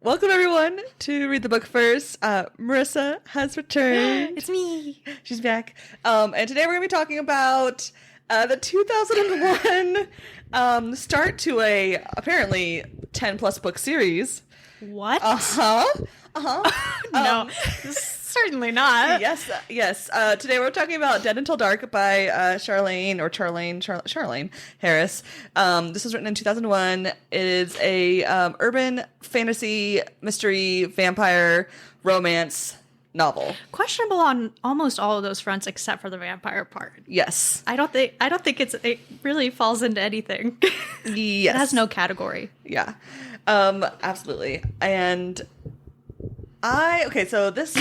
Welcome, everyone, to Read the Book First. Marissa has returned. It's me. She's back. And today we're going to be talking about the 2001 start to a, apparently, 10-plus book series. What? No, certainly not. Yes. Today we're talking about Dead Until Dark by Charlaine Harris. This was written in 2001. It is a urban fantasy mystery vampire romance novel. Questionable on almost all of those fronts except for the vampire part. Yes. I don't think it really falls into anything. Yes. It has no category. Yeah. Absolutely. And so this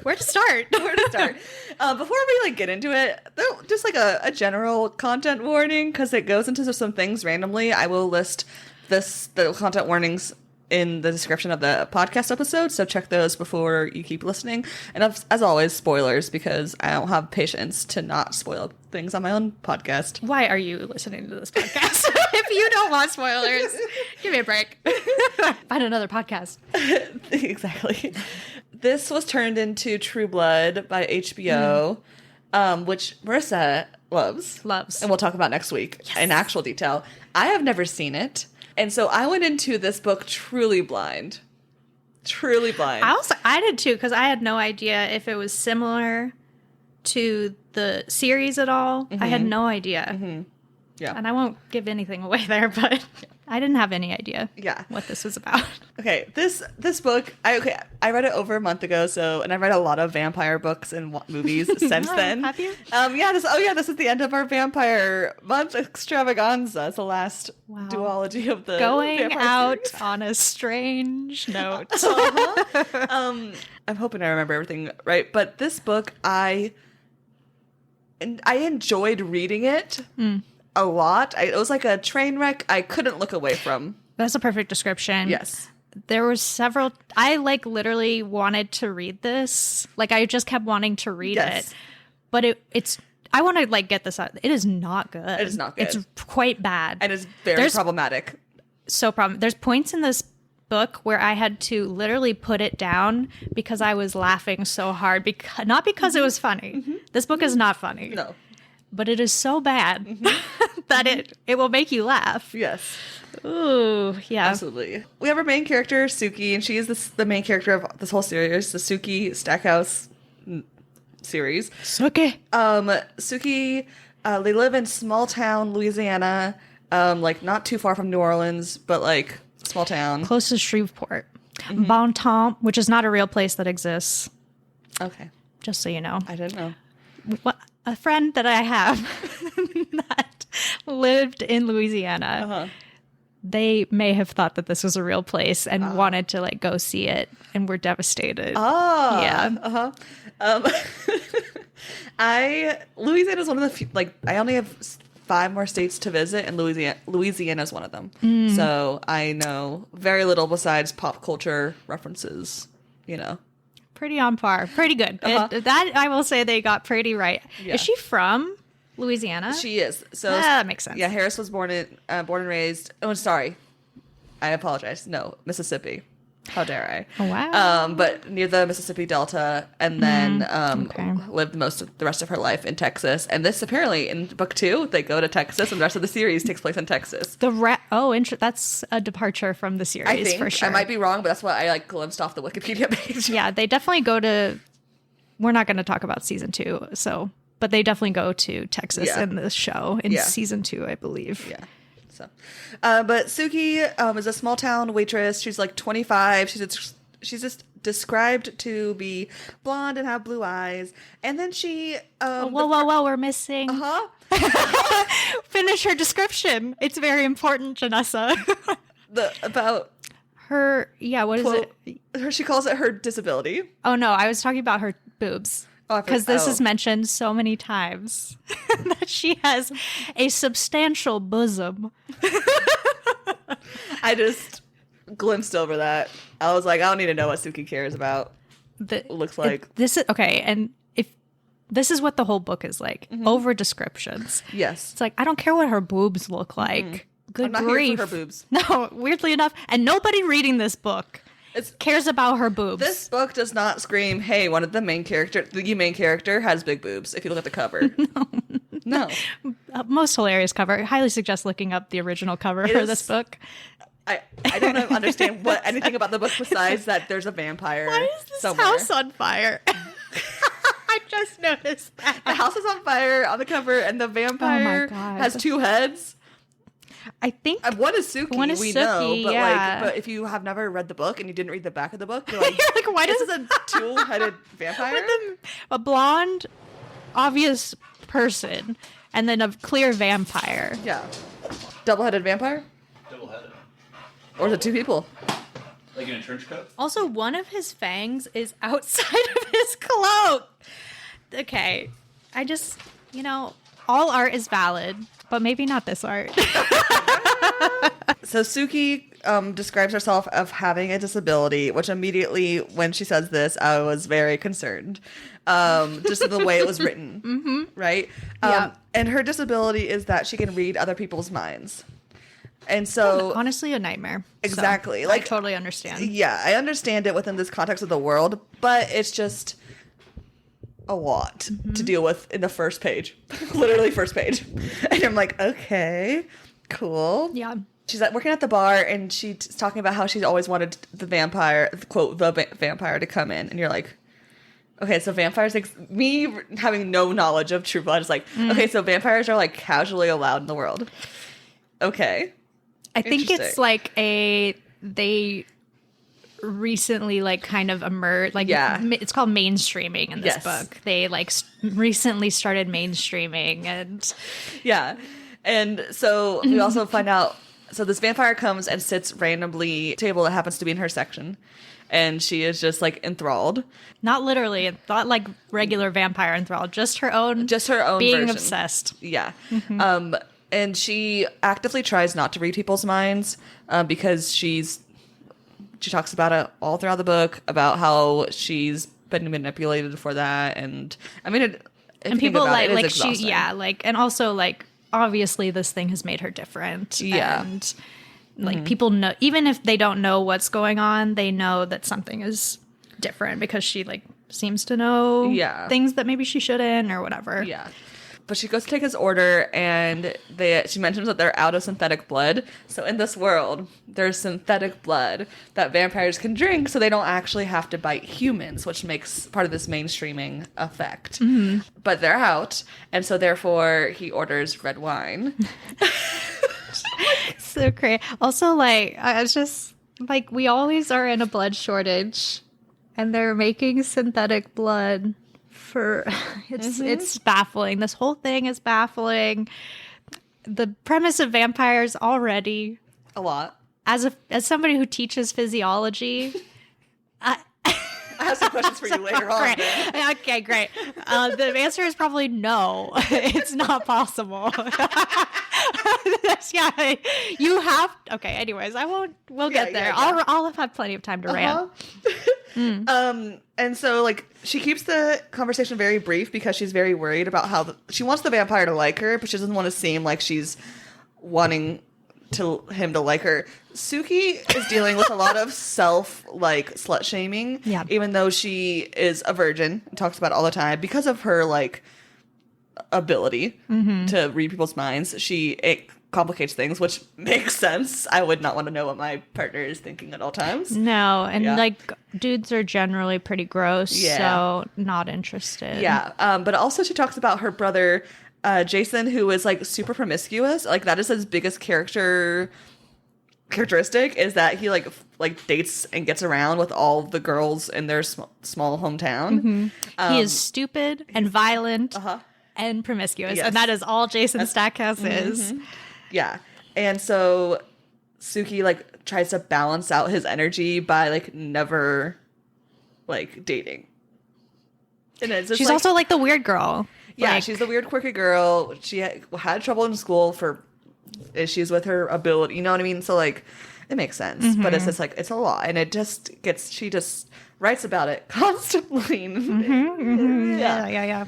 Where to start? Before we get into it, though, just a general content warning, because it goes into some things randomly. I will list the content warnings in the description of the podcast episode, so check those before you keep listening. And as always, spoilers, because I don't have patience to not spoil things on my own podcast. Why are you listening to this podcast? If you don't want spoilers, give me a break. Find another podcast. Exactly. This was turned into True Blood by HBO, which Marissa loves. And we'll talk about next week in actual detail. I have never seen it. And so I went into this book truly blind. I did too, because I had no idea if it was similar to the series at all. Mm-hmm. I had no idea. Mm-hmm. Yeah. And I won't give anything away there, but I didn't have any idea what this was about. Okay, this book, I read it over a month ago, and I've read a lot of vampire books and movies since then. Have you? This is the end of our vampire month extravaganza. It's the last duology of the Going out series. On a strange note. I'm hoping I remember everything right, but this book, I enjoyed reading it. A lot. It was like a train wreck I couldn't look away from. That's a perfect description. Yes. There were several. I literally wanted to read this. I just kept wanting to read it. But it's. I want to get this out. It is not good. It is not good. It's quite bad. And it's very problematic. There's points in this book where I had to literally put it down because I was laughing so hard. Not because it was funny. Mm-hmm. This book is not funny. No. But it is so bad that it will make you laugh. Yes. Ooh, yeah. Absolutely. We have our main character, Suki, and she is the main character of this whole series, the Suki Stackhouse series. Suki. Suki, they live in small town Louisiana, not too far from New Orleans, but small town. Close to Shreveport. Mm-hmm. Bon Temps, which is not a real place that exists. Okay. Just so you know. I didn't know. What? A friend that I have that lived in Louisiana, they may have thought that this was a real place and wanted to go see it and were devastated. Oh, yeah. Louisiana is one of the few, I only have 5 more states to visit, and Louisiana is one of them. So I know very little besides pop culture references, Pretty on par. Pretty good. That I will say they got pretty right. Yeah. Is she from Louisiana? She is. So that makes sense. Yeah, Harris was born and raised. Oh, sorry. I apologize. No, Mississippi. How dare I? Oh, wow. But near the Mississippi Delta, and then lived most of the rest of her life in Texas. And this apparently in book 2, they go to Texas, and the rest of the series takes place in Texas. That's a departure from the series. I think. For sure. I might be wrong, but that's what I glimpsed off the Wikipedia page. Yeah, they definitely go to. We're not going to talk about season 2, but they definitely go to Texas in this show in season 2, I believe. Yeah. So, but Suki is a small town waitress. She's 25. She's just described to be blonde and have blue eyes. And then she... Whoa, we're missing... Finish her description. It's very important, Janessa. About... Her... Yeah, what quote, is it? She calls it her disability. Oh, no, I was talking about her boobs. Because this is mentioned so many times that she has a substantial bosom. I just glimpsed over that. I was like, I don't need to know what Suki cares about. Looks like. This is okay, and if this is what the whole book is like, over descriptions. Yes. It's I don't care what her boobs look like. good I'm not grief. here for her boobs. No, weirdly enough, and nobody reading this book cares about her boobs. This book does not scream, hey, one of the main character has big boobs, if you look at the cover. No. Most hilarious cover. I highly suggest looking up the original cover for this book. I don't understand anything about the book besides that there's a vampire. Why is this somewhere. house on fire? I just noticed that. The house is on fire on the cover, and the vampire has 2 heads. I think one is Suki. One is we Suki, know, but yeah. but if you have never read the book and you didn't read the back of the book, you're like, you're like, why this is a 2-headed vampire? A blonde, obvious person, and then a clear vampire. Yeah, double-headed vampire. Double-headed. Or is it 2 people? Like in a trench coat? Also, one of his fangs is outside of his cloak. Okay, I just, all art is valid, but maybe not this art. So Suki describes herself of having a disability, which immediately, when she says this, I was very concerned. Just the way it was written, right? Yeah. And her disability is that she can read other people's minds. And so... honestly, a nightmare. Exactly. So I totally understand. Yeah, I understand it within this context of the world, but it's just a lot to deal with in the first page. Literally first page. And I'm like, okay, cool. Yeah. She's working at the bar, and she's talking about how she's always wanted the vampire, quote, the vampire to come in. And you're like, okay, so vampires, me having no knowledge of True Blood is like, okay, so vampires are casually allowed in the world. Okay. I think it's they recently kind of emerged, it's called mainstreaming in this book. They recently started mainstreaming, and and so we also find out, so this vampire comes and sits randomly at a table that happens to be in her section, and she is just enthralled. Not literally, not like regular vampire enthralled, just her own being version. obsessed. Yeah. And she actively tries not to read people's minds because she talks about it all throughout the book, about how she's been manipulated for that. And I mean, and people exhausting. and also obviously this thing has made her different. Yeah. And people know, even if they don't know what's going on, they know that something is different because she seems to know things that maybe she shouldn't or whatever. Yeah. But she goes to take his order, and she mentions that they're out of synthetic blood. So in this world, there's synthetic blood that vampires can drink, so they don't actually have to bite humans, which makes part of this mainstreaming effect. Mm-hmm. But they're out, and so therefore he orders red wine. So great. Also, I was just we always are in a blood shortage, and they're making synthetic blood. It's baffling. This whole thing is baffling. The premise of vampires already a lot. As somebody who teaches physiology, I have some questions for you later on. Great. Okay, great. The answer is probably no. It's not possible. Yeah, you have. Okay. Anyways, I won't. We'll get there. Yeah. I'll have plenty of time to rant. And so she keeps the conversation very brief because she's very worried about how she wants the vampire to like her, but she doesn't want to seem like she's wanting him to like her. Suki is dealing with a lot of slut shaming, even though she is a virgin and talks about it all the time because of her ability to read people's minds. It complicates things, which makes sense. I would not want to know what my partner is thinking at all times. No, and dudes are generally pretty gross, so not interested. Yeah, but also she talks about her brother Jason, who is super promiscuous. That is his biggest characteristic, is that he dates and gets around with all the girls in their small hometown. He is stupid and violent and promiscuous, and that is all Jason Stackhouse is. Yeah. And so Suki tries to balance out his energy by never dating. And it's just, she's also the weird girl. Yeah, she's the weird quirky girl. She had trouble in school for issues with her ability, you know what I mean? So it makes sense. But it's just it's a lot, and it just she just writes about it constantly. Yeah.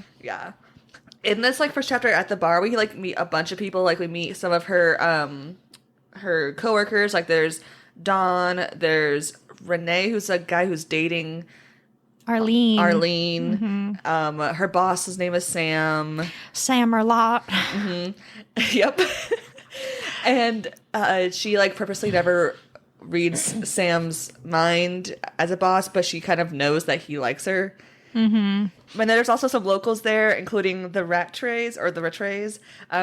In this first chapter at the bar, we meet a bunch of people. We meet some of her her coworkers. Like there's Dawn, there's Renee, who's a guy who's dating Arlene. Her boss's name is Sam. Samerlot. Yep. And she like purposely never reads Sam's mind as a boss, but she kind of knows that he likes her. And there's also some locals there, including the Rattrays,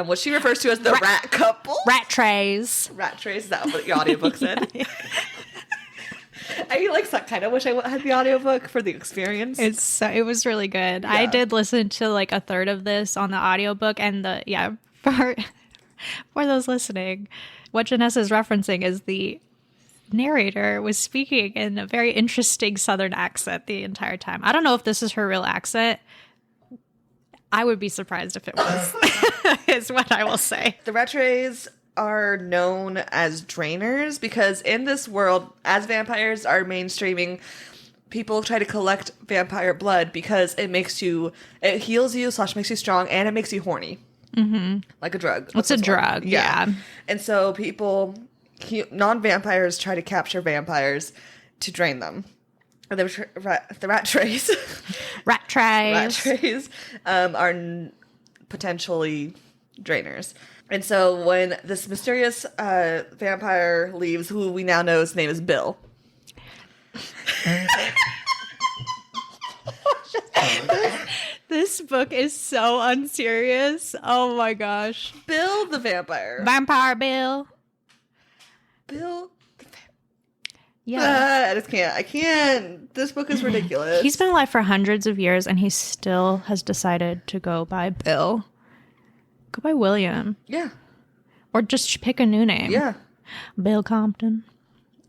what she refers to as the rat couple. Rattrays. Rattrays, is that what your audiobook said? I like kind of wish I had the audiobook for the experience. It was really good. Yeah. I did listen to like a third of this on the audiobook, and for those listening, what Janessa's referencing is the narrator was speaking in a very interesting Southern accent the entire time. I don't know if this is her real accent. I would be surprised if it was, is what I will say. The Rattrays are known as drainers because in this world, as vampires are mainstreaming, people try to collect vampire blood because it heals you / makes you strong, and it makes you horny. Like a drug. It's a drug, yeah. And so non-vampires try to capture vampires to drain them. The Rattrays. Rattrays are potentially drainers. And so when this mysterious vampire leaves, who we now know his name is Bill. This book is so unserious. Oh my gosh. Bill the vampire. Vampire Bill. Bill the vampire. Yeah. I can't. This book is ridiculous. He's been alive for hundreds of years and he still has decided to go by Bill. Go by William. Yeah. Or just pick a new name. Yeah. Bill Compton.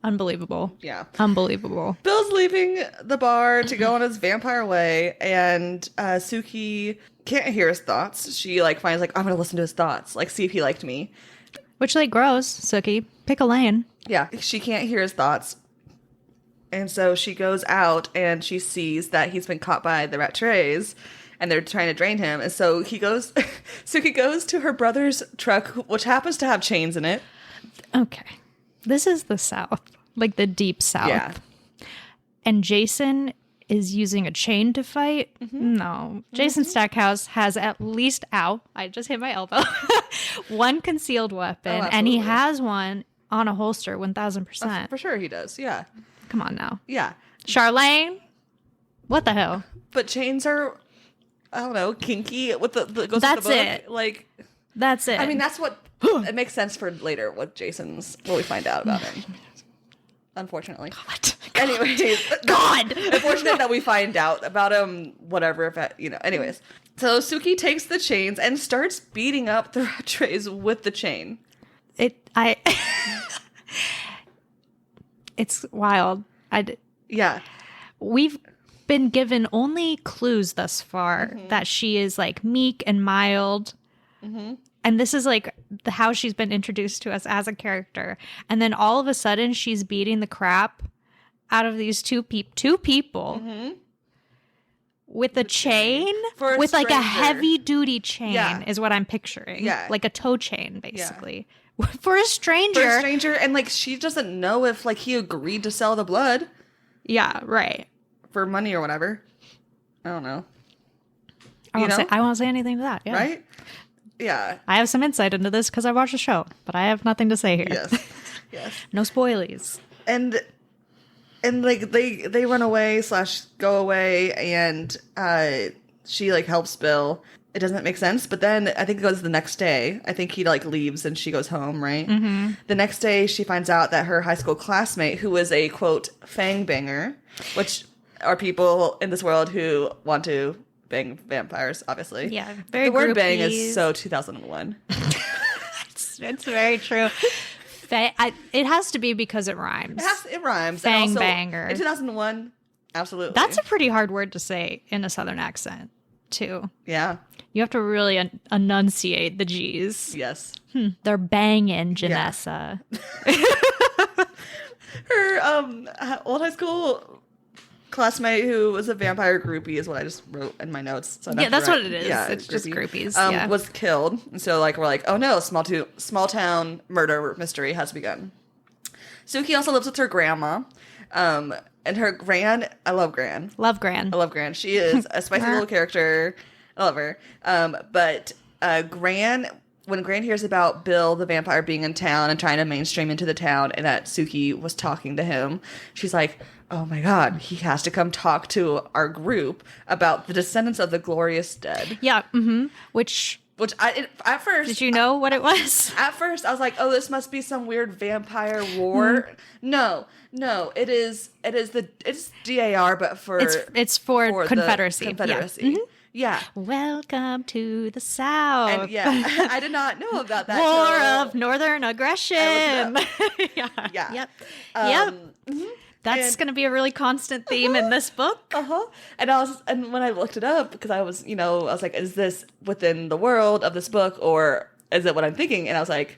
Unbelievable. Yeah. Unbelievable. Bill's leaving the bar to go on his vampire way, and Suki can't hear his thoughts. She finds I'm going to listen to his thoughts, see if he liked me. Which grows, Suki. Pick a lane. Yeah. She can't hear his thoughts. And so she goes out and she sees that he's been caught by the Rattrays and they're trying to drain him. And so Suki goes to her brother's truck, which happens to have chains in it. Okay. This is the South, the deep South. Yeah. And Jason is using a chain to fight. No. Jason Stackhouse has at least, I just hit my elbow, one concealed weapon. And he has one on a holster, 1,000%. For sure he does, yeah. Come on now. Yeah. Charlaine? What the hell? But chains are, I don't know, kinky. That's it. That's it. I mean, that's what, it makes sense for later what we find out about him. Unfortunately. God. Anyways. God. Unfortunate that we find out about him, whatever, anyways. So Suki takes the chains and starts beating up the Rattrays with the chain. It's wild. Yeah. We've been given only clues thus far that she is meek and mild. And this is how she's been introduced to us as a character. And then all of a sudden she's beating the crap out of these two people with a chain, with a heavy duty chain is what I'm picturing. Yeah. Like a tow chain, basically. Yeah. For a stranger. And she doesn't know if he agreed to sell the blood. Yeah, right. For money or whatever. I don't know. I won't say anything to that. Yeah. Right? Yeah. I have some insight into this because I watched the show, but I have nothing to say here. Yes. No spoilies. And they run away / go away, and she helps Bill. It doesn't make sense, but then I think it goes the next day. I think he leaves and she goes home, right? The next day she finds out that her high school classmate, who is a quote fang banger, which are people in this world who want to bang vampires, obviously. Yeah, very the word groupies. Bang is so 2001. It's very true. It has to be because it rhymes. It rhymes. Fang and also, banger. In 2001, absolutely. That's a pretty hard word to say in a Southern accent, too. Yeah. You have to really enunciate the G's. Yes. They're banging, Janessa. Yeah. Her old high school classmate who was a vampire groupie is what I just wrote in my notes. So Yeah, that's what it is. It's just groupies. Was killed. And so like we're like, oh no, small town murder mystery has begun. Suki also lives with her grandma. And her Gran, I love Gran. Love Gran. I love Gran. She is a spicy little character. I love her. But Gran, when Gran hears about Bill the vampire being in town and trying to mainstream into the town and that Suki was talking to him, she's like, oh my God, he has to come talk to our group about the descendants of the glorious dead. Yeah. Which at first... Did you know what it was? At first, I was like, oh, this must be some weird vampire war. No, it's DAR, but for... It's for Confederacy. Confederacy. Yeah. Yeah. Welcome to the South. And yeah, I did not know about that. War of Northern Aggression. Yeah. Yep. That's going to be a really constant theme in this book. And when I looked it up, because I was like, is this within the world of this book or is it what I'm thinking? And I was like,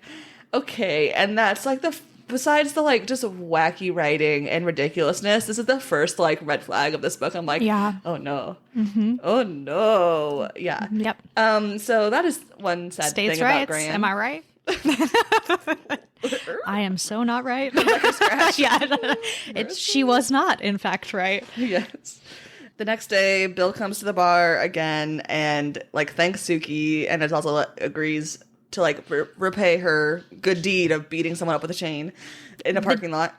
okay. And that's like besides the like just wacky writing and ridiculousness, this is the first like red flag of this book. I'm like, oh no. Oh no. Yeah. Yep. So that is one sad thing about Gran. Am I right? I am so not right. She was not, in fact, right. Yes. The next day, Bill comes to the bar again and like thanks Suki, and it also agrees to like repay her good deed of beating someone up with a chain in a parking lot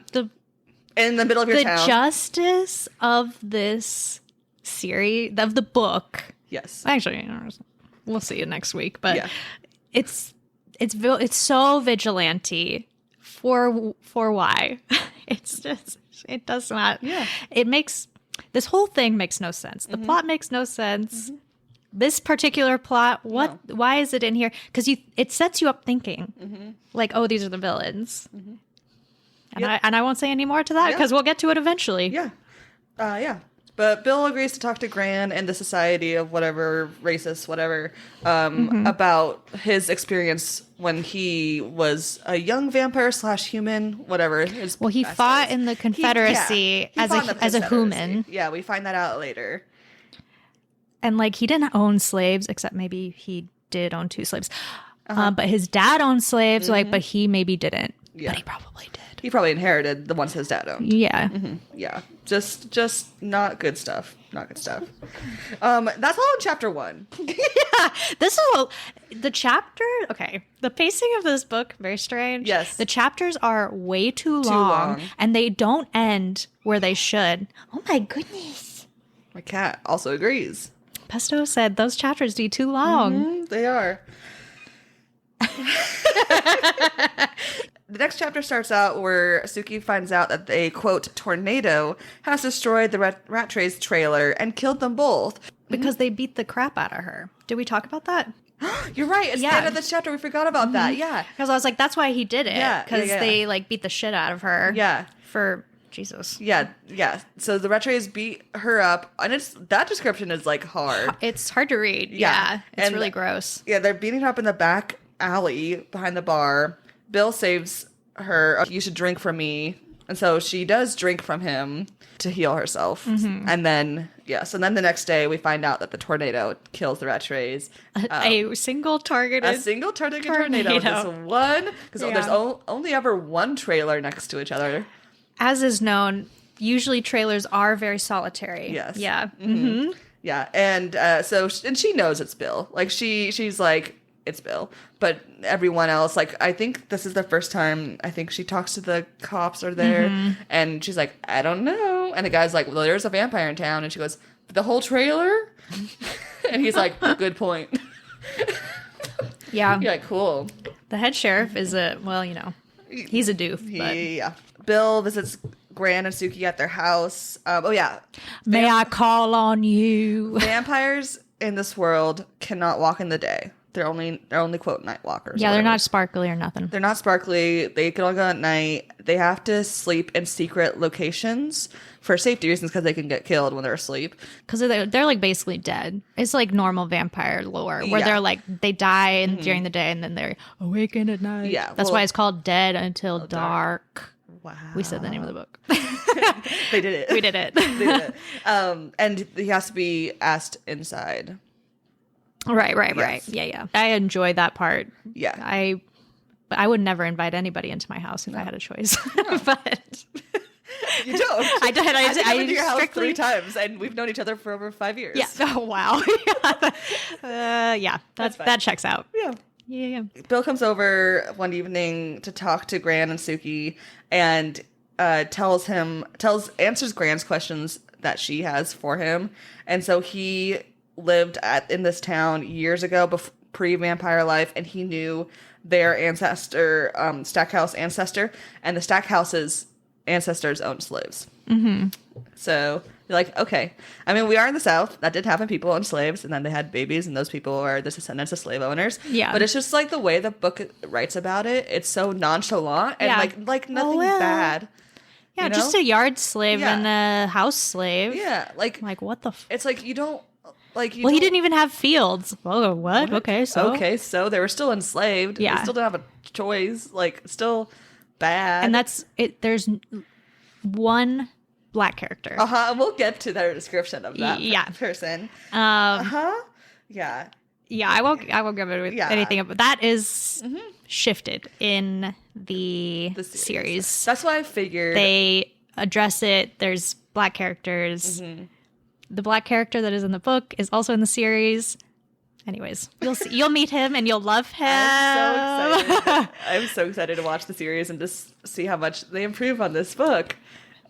in the middle of your town. The justice of this series of the book. Yes. Actually, we'll see it next week, but it's so vigilante for why? It's just, it does not. Yeah. This whole thing makes no sense. The plot makes no sense. This particular plot, why is it in here? Because it sets you up thinking like, oh, these are the villains. And I won't say any more to that because we'll get to it eventually. Yeah. But Bill agrees to talk to Gran and the Society of whatever, racist, whatever, about his experience when he was a young vampire / human, whatever. He fought in the Confederacy as a human. Yeah, we find that out later. And like he didn't own slaves, except maybe he did own 2 slaves. But his dad owned slaves, but he maybe didn't. Yeah. But he probably did. He probably inherited the ones his dad owned. Yeah. Yeah. Just not good stuff. Not good stuff. That's all in chapter 1. This is the chapter. Okay. The pacing of this book, very strange. Yes. The chapters are way too long. And they don't end where they should. Oh my goodness. My cat also agrees. Pesto said those chapters be too long. They are. The next chapter starts out where Suki finds out that a, quote, tornado has destroyed the Rattray's trailer and killed them both. Because they beat the crap out of her. Did we talk about that? You're right. It's the end of the chapter. We forgot about that. Yeah. Because I was like, that's why he did it. Yeah. Because they, like, beat the shit out of her. Yeah. For Jesus. Yeah. So the Rattrays beat her up. And that description is, like, hard. It's hard to read. Yeah. It's really gross. Yeah, they're beating her up in the back alley behind the bar. Bill saves her. You should drink from me. And so she does drink from him to heal herself. And then, so then the next day we find out that the tornado kills the Rattrays. A single targeted tornado. Just one. Because there's only ever one trailer next to each other. As is known, usually trailers are very solitary. Yes. Yeah. Yeah. And and she knows it's Bill. Like she's like, it's Bill. But everyone else, like, I think this is the first time I think she talks to the cops are there. And she's like, I don't know. And the guy's like, well, there's a vampire in town. And she goes, the whole trailer? And he's like, good point. Yeah. You're like, cool. The head sheriff is he's a doof. Yeah. Bill visits Gran and Suki at their house. May I call on you? Vampires in this world cannot walk in the day. They're only quote night walkers. Yeah, they're not sparkly or nothing. They're not sparkly. They can only go at night. They have to sleep in secret locations for safety reasons because they can get killed when they're asleep. Because they're like basically dead. It's like normal vampire lore where they're like they die during the day and then they're awakened at night. Yeah, that's why it's called Dead Until Dark. Wow. We said the name of the book. They did it. We did it. They did it. And he has to be asked inside. Right. Yes. Yeah. I enjoy that part. Yeah. But I would never invite anybody into my house if I had a choice. But You don't. I did. I've been to your house strictly 3 times, and we've known each other for over 5 years. Yeah. Oh wow. Yeah. That's fine. That checks out. Yeah. Yeah. Bill comes over one evening to talk to Gran and Suki, and answers Gran's questions that she has for him. And so he lived in this town years ago, pre-vampire life, and he knew their ancestor, Stackhouse ancestor, and the Stackhouse's ancestors owned slaves. Mm-hmm. So you're like, okay. I mean, we are in the South. That did happen. People owned slaves, and then they had babies, and those people are the descendants of slave owners. Yeah. But it's just like the way the book writes about it. It's so nonchalant and like nothing bad. Yeah, you know? just a yard slave and a house slave. Yeah, like what the? It's like you don't like. Well, he didn't even have fields. Oh, what? Okay, so they were still enslaved. Yeah, they still didn't have a choice. Like, still bad. And that's it. There's one black character. We'll get to their description of that person. Yeah. Yeah, I won't give it anything. But that is shifted in the series. That's why I figured they address it. There's black characters. Mm-hmm. The black character that is in the book is also in the series. Anyways, you'll meet him and you'll love him. I'm so excited to watch the series and just see how much they improve on this book.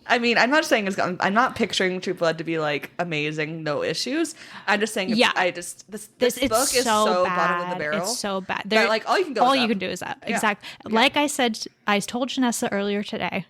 I mean, I'm not saying I'm not picturing True Blood to be like amazing, no issues. I'm just saying, this book is so bottom of the barrel. It's so bad. That, like, all you can do is that. Exactly. Yeah. Like I said, I told Janessa earlier today,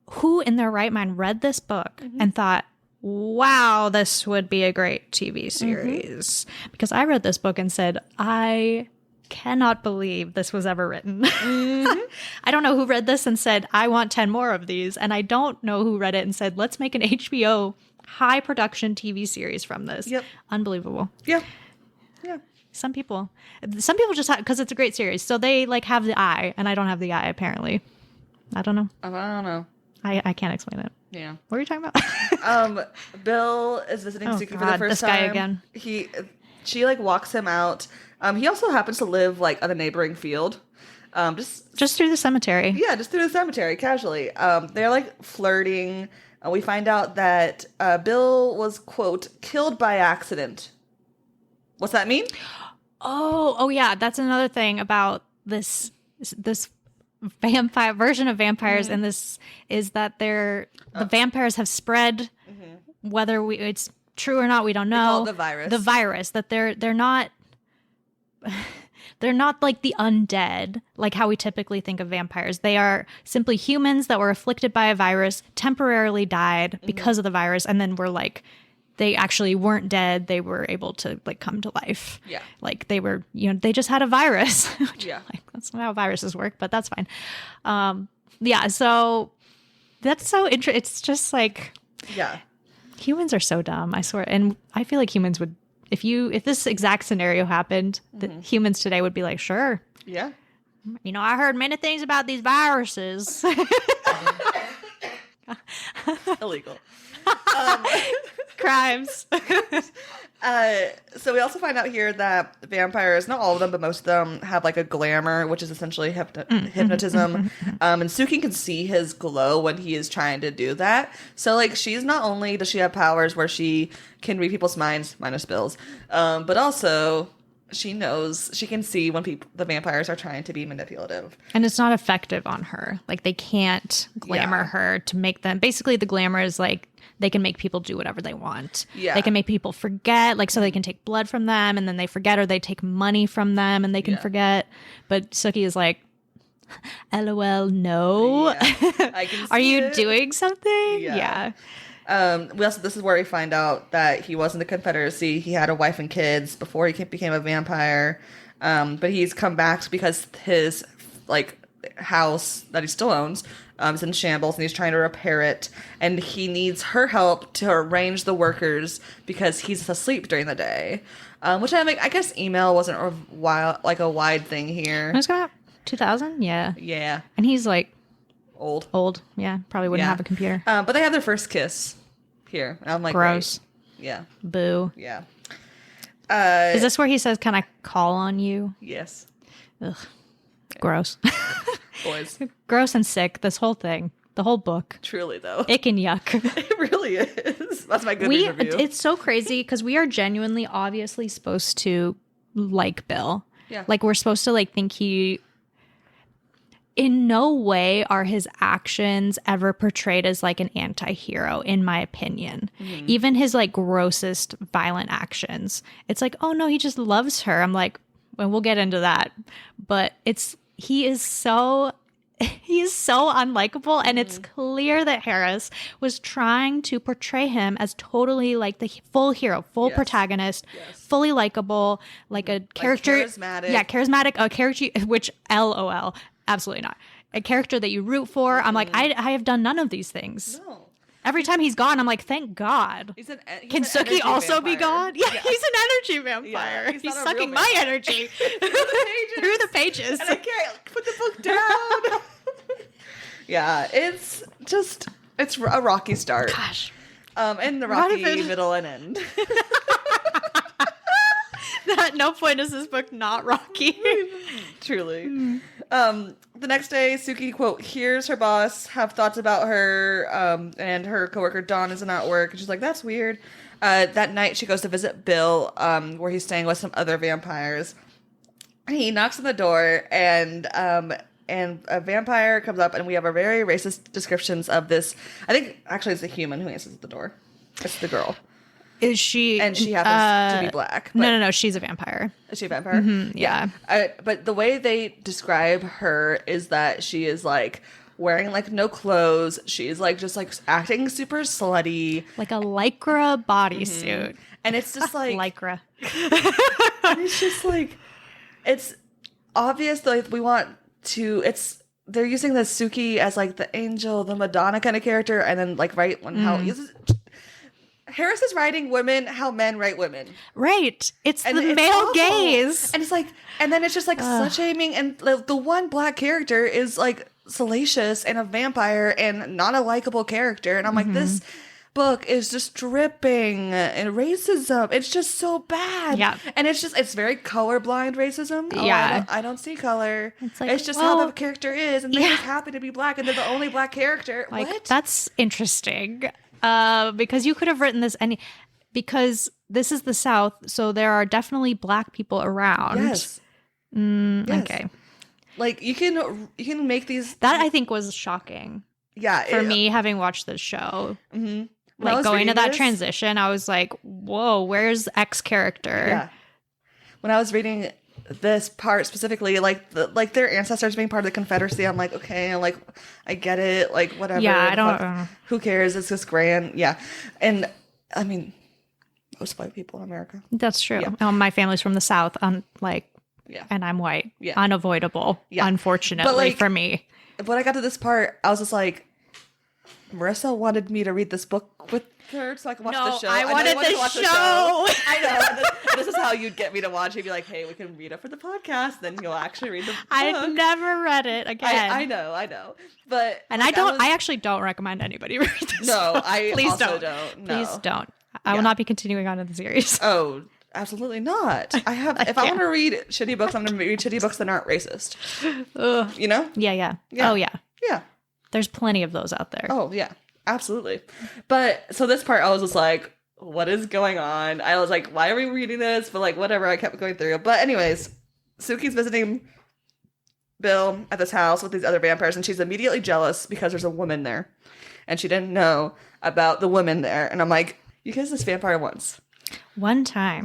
who in their right mind read this book and thought, wow, this would be a great TV series? Because I read this book and said, I cannot believe this was ever written. I don't know who read this and said, I want 10 more of these. And I don't know who read it and said, let's make an HBO high production TV series from this. Yep. Unbelievable. Yeah. Some people just have, because it's a great series. So they like have the eye, and I don't have the eye apparently. I don't know. I can't explain it. Yeah. What are you talking about? Bill is visiting Suki for the first this time. Guy again. She like walks him out. He also happens to live like on a neighboring field. Just through the cemetery. Yeah, just through the cemetery, casually. They're like flirting. We find out that Bill was, quote, killed by accident. What's that mean? Oh yeah. That's another thing about this vampire version of vampires, and this is that the vampires have spread. Whether it's true or not, we don't know. They call it the virus. The virus, that they're not they're not like the undead, like how we typically think of vampires. They are simply humans that were afflicted by a virus, temporarily died because of the virus, and then were like, they actually weren't dead. They were able to like come to life. Yeah. Like they were, they just had a virus. Yeah. Like, that's not how viruses work, but that's fine. Yeah. So that's so interesting. It's just like, yeah, humans are so dumb, I swear. And I feel like humans would, if this exact scenario happened, that humans today would be like, sure. Yeah. I heard many things about these viruses. Illegal. Crimes. So we also find out here that vampires, not all of them, but most of them have like a glamour, which is essentially hypnotism. And Suki can see his glow when he is trying to do that. So like, she's not only does she have powers where she can read people's minds, minus Bill's, but also she can see when the vampires are trying to be manipulative. And it's not effective on her. Like they can't glamour her to make them. Basically, the glamour is like, they can make people do whatever they want. Yeah. They can make people forget, like, so they can take blood from them and then they forget, or they take money from them and they can forget. But Suki is like, LOL, no. Yeah, I can see Are you doing something? Yeah. This is where we find out that he was in the Confederacy. He had a wife and kids before he became a vampire. But he's come back because his, like, house that he still owns is in shambles, and he's trying to repair it, and he needs her help to arrange the workers because he's asleep during the day, which I guess email wasn't a wide thing here. It was about 2000. Yeah and he's like Old. Yeah. Probably wouldn't have a computer. But they have their first kiss here. And I'm like, gross. Great. Yeah. Boo. Yeah. Is this where he says, "Can I call on you"? Yes. Ugh. Gross. Boys. Gross and sick. This whole thing. The whole book. Truly, though. Ick and yuck. It really is. That's my good review. It's so crazy because we are genuinely obviously supposed to like Bill. Yeah. Like, we're supposed to like think he... In no way are his actions ever portrayed as like an anti-hero, in my opinion. Mm-hmm. Even his like grossest violent actions. It's like, oh no, he just loves her. I'm like, well, we'll get into that. But he is so unlikable, and it's clear that Harris was trying to portray him as totally like the full hero, full protagonist, fully likable, like a character, charismatic. Yeah, charismatic, a character which LOL, absolutely not. A character that you root for. I'm like, I have done none of these things. No. Every time he's gone, I'm like, thank God. Can Sookie also be gone? Yeah, he's an energy vampire. Yeah, he's sucking my energy through the pages. And I can't put the book down. Yeah, it's a rocky start. Gosh. And the rocky middle and end. At no point is this book not rocky. Truly. The next day, Sookie, quote, hears her boss have thoughts about her, and her coworker Dawn isn't at work. And she's like, that's weird. That night, she goes to visit Bill, where he's staying with some other vampires. He knocks on the door, and a vampire comes up, and we have a very racist descriptions of this. I think, actually, it's a human who answers the door. It's the girl. Is she? And she happens to be black. No. She's a vampire. Is she a vampire? Mm-hmm, yeah. But the way they describe her is that she is like wearing like no clothes. She's like just like acting super slutty, like a lycra bodysuit. Mm-hmm. And it's just like lycra. And it's just like, it's obvious that we want to. They're using the Sookie as like the angel, the Madonna kind of character, and then like right when how. Harris is writing women how men write women. Right. It's the male awful. Gaze. And it's like, and then it's just like slut shaming. And the one black character is like salacious and a vampire and not a likable character. And I'm like, this book is just dripping in racism. It's just so bad. Yeah. And it's very colorblind racism. Yeah. I don't see color. It's just how the character is. And they're just happy to be black. And they're the only black character. Like, what? That's interesting. Because you could have written this because this is the South, so there are definitely black people around. Yes. Yes. Okay. Like you can make these. That I think was shocking. Yeah. For me, having watched this show, like going to that transition, I was like, "Whoa, where's X character?" Yeah. When I was reading this part specifically, like their ancestors being part of the Confederacy, I'm like, okay, like I get it, like whatever. Yeah, I don't. Who cares? It's just grand. Yeah, and I mean, most white people in America. That's true. Yeah. My family's from the South. And I'm white. Yeah, unavoidable. Yeah, unfortunately for me. When I got to this part, I was just like, Marissa wanted me to read this book with her so I can watch the show. I wanted the show. I know. This is how you'd get me to watch it. You'd be like, hey, we can read it for the podcast. Then you'll actually read the book. I've never read it again. I know. But I actually don't recommend anybody read this. No, I Please also don't. No. Please don't. I will not be continuing on in the series. Oh, absolutely not. I want to read shitty books, I'm going to read shitty books that aren't racist. Ugh. You know? Yeah. Oh, yeah. Yeah. There's plenty of those out there. Oh, yeah. Absolutely. But so this part, I was just like, what is going on? I was like, why are we reading this? But like, whatever. I kept going through. But anyways, Sookie's visiting Bill at this house with these other vampires, and she's immediately jealous because there's a woman there. And she didn't know about the woman there. And I'm like, you kissed this vampire once. One time.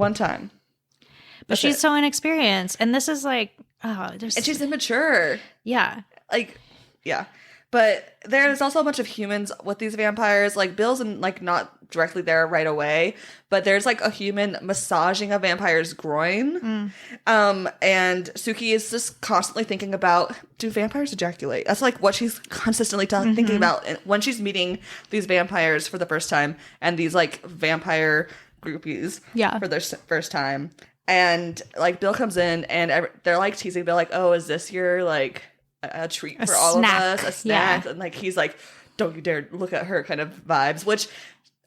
But she's so inexperienced. And this is like, and she's immature. Yeah. Like, yeah. But there's also a bunch of humans with these vampires. Like, Bill's like not directly there right away, but there's like a human massaging a vampire's groin. And Sookie is just constantly thinking about, do vampires ejaculate? That's like what she's consistently thinking about when she's meeting these vampires for the first time, and these like vampire groupies for their first time. And like Bill comes in, and they're like teasing Bill, like, oh, is this your like a treat for all snack. of us, a snack, Yeah. and like he's like, don't you dare look at her kind of vibes, which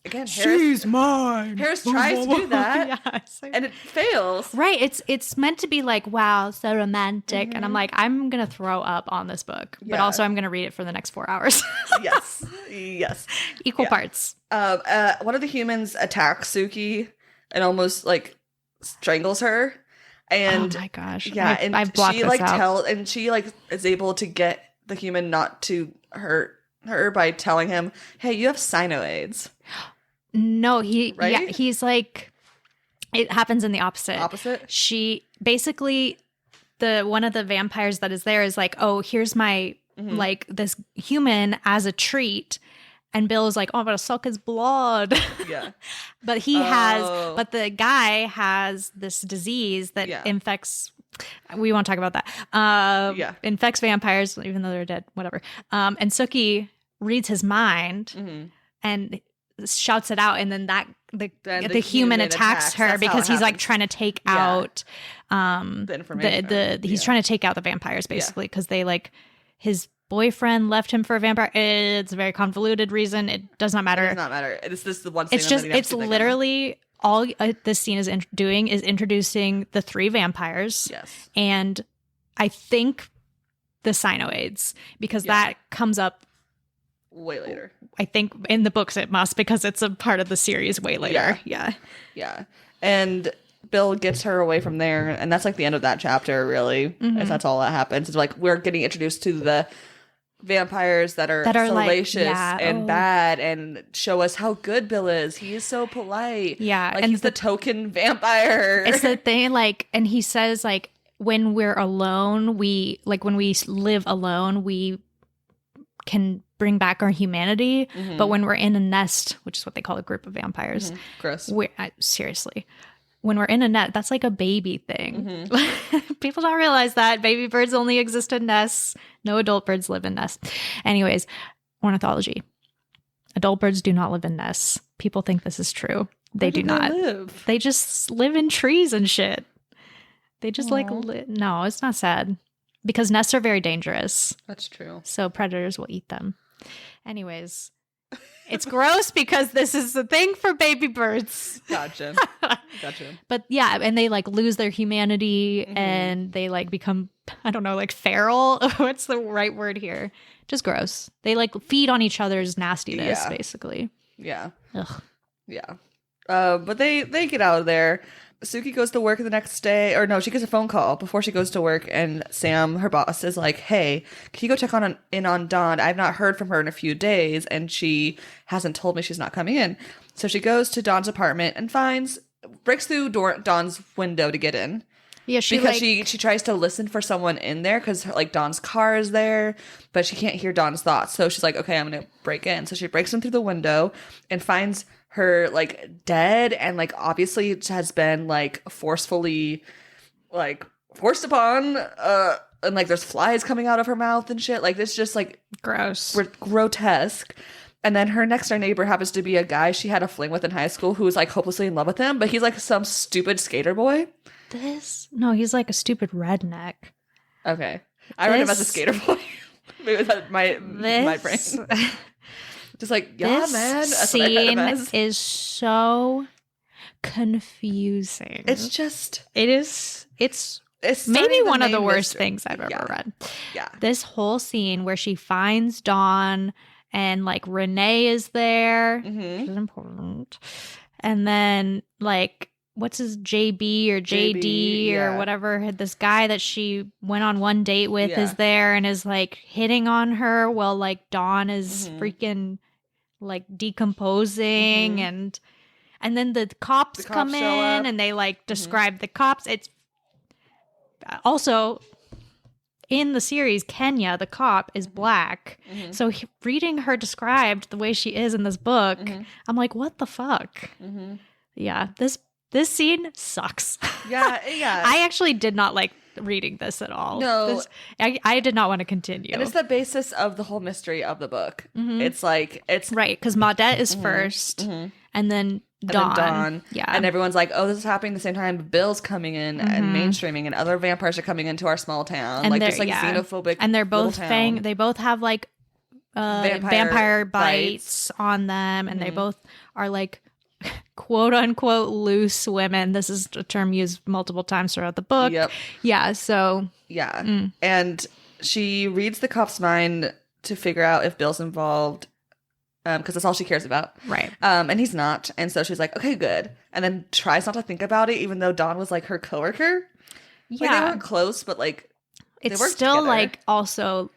again, She's mine. Harris tries to do that, and it fails. Right. It's meant to be like, wow, so romantic. And I'm like, I'm going to throw up on this book, but Yeah. also I'm going to read it for the next 4 hours. Yes. Equal parts. One of the humans attacks Suki and almost like strangles her. And oh my gosh. yeah, and I've blocked she this like out. she like is able to get the human not to hurt her by telling him, hey, you have cyanoids. No, he's like, it happens in the Opposite? She basically, one of the vampires that is there is like, oh, here's my like this human as a treat, and Bill is like, oh, I'm gonna suck his blood. Yeah. But but the guy has this disease that infects. We won't talk about that. Infects vampires, even though they're dead. Whatever. And Suki reads his mind and shouts it out, and then the human attacks her because he's like trying to take out the information. He's trying to take out the vampires basically because they like his boyfriend left him for a vampire. It's a very convoluted reason. It does not matter. It does not matter. It's just the one scene. It's literally all this scene is doing is introducing the 3 vampires. Yes. And I think the cyanoids, because that comes up way later. I think in the books it must, because it's a part of the series way later. Yeah. And Bill gets her away from there, and that's like the end of that chapter, really. If that's all that happens. It's like we're getting introduced to the vampires that are salacious and bad, and show us how good Bill is. He is so polite. Yeah. Like and he's the token vampire. It's the thing, like, and he says, like, when we're alone, when we live alone, we can bring back our humanity. But when we're in a nest, which is what they call a group of vampires. Gross. Seriously. When we're in a net, that's like a baby thing. People don't realize that. Baby birds only exist in nests. No adult birds live in nests. Anyways, ornithology. Adult birds do not live in nests. People think this is true. They do not. Live? They just live in trees and shit. They just no, it's not sad. Because nests are very dangerous. That's true. So predators will eat them. Anyways, it's gross because this is the thing for baby birds. Gotcha. But yeah, and they like lose their humanity and they like become, I don't know, like feral. What's the right word here? Just gross. They like feed on each other's nastiness, basically. Yeah. Ugh. Yeah. But they get out of there. Suki goes to work the next day, or no, she gets a phone call before she goes to work, and Sam, her boss, is like, hey, can you go check in on Dawn? I've not heard from her in a few days, and she hasn't told me she's not coming in. So she goes to Dawn's apartment and breaks through Dawn's window to get in. Yeah, she tries to listen for someone in there because like Dawn's car is there, but she can't hear Dawn's thoughts. So she's like, okay, I'm gonna break in. So she breaks in through the window and finds her like dead, and like obviously has been like forcefully like forced upon, and like there's flies coming out of her mouth and shit. Like it's just like gross, grotesque. And then her next door neighbor happens to be a guy she had a fling with in high school who was like hopelessly in love with him, but he's like some stupid skater boy. He's like a stupid redneck. Okay, I read him as a skater boy. Maybe that's my brain. Just like, yeah, man. That's scene is so confusing. It's maybe one of the worst things I've ever read. Yeah. This whole scene where she finds Dawn and like Renee is there, which is important. And then like, what's his JB or JD or whatever, this guy that she went on one date with is there and is like hitting on her while like Dawn is freaking like decomposing, and then the cops come in and they like describe the cops. It's also in the series, Kenya, the cop, is black. So reading her described the way she is in this book, I'm like, what the fuck? Yeah, this scene sucks. Yeah. I actually did not like reading this at all. No. I did not want to continue. And it's the basis of the whole mystery of the book. It's like, it's... Right, because Maudette is first, and then Dawn. then Dawn. Yeah. And everyone's like, oh, this is happening at the same time. Bill's coming in and mainstreaming, and other vampires are coming into our small town. And Like, they're- just like xenophobic. And they're both little town. they both have like vampire bites on them, and they both are like quote unquote loose women. This is a term used multiple times throughout the book. Yep. Yeah. So Yeah. And she reads the cop's mind to figure out if Bill's involved, because that's all she cares about. right. And he's not. And so she's like, okay, good. And then tries not to think about it, even though Dawn was like her coworker. Like, they Yeah. weren't close, but like, It's worked still together. like also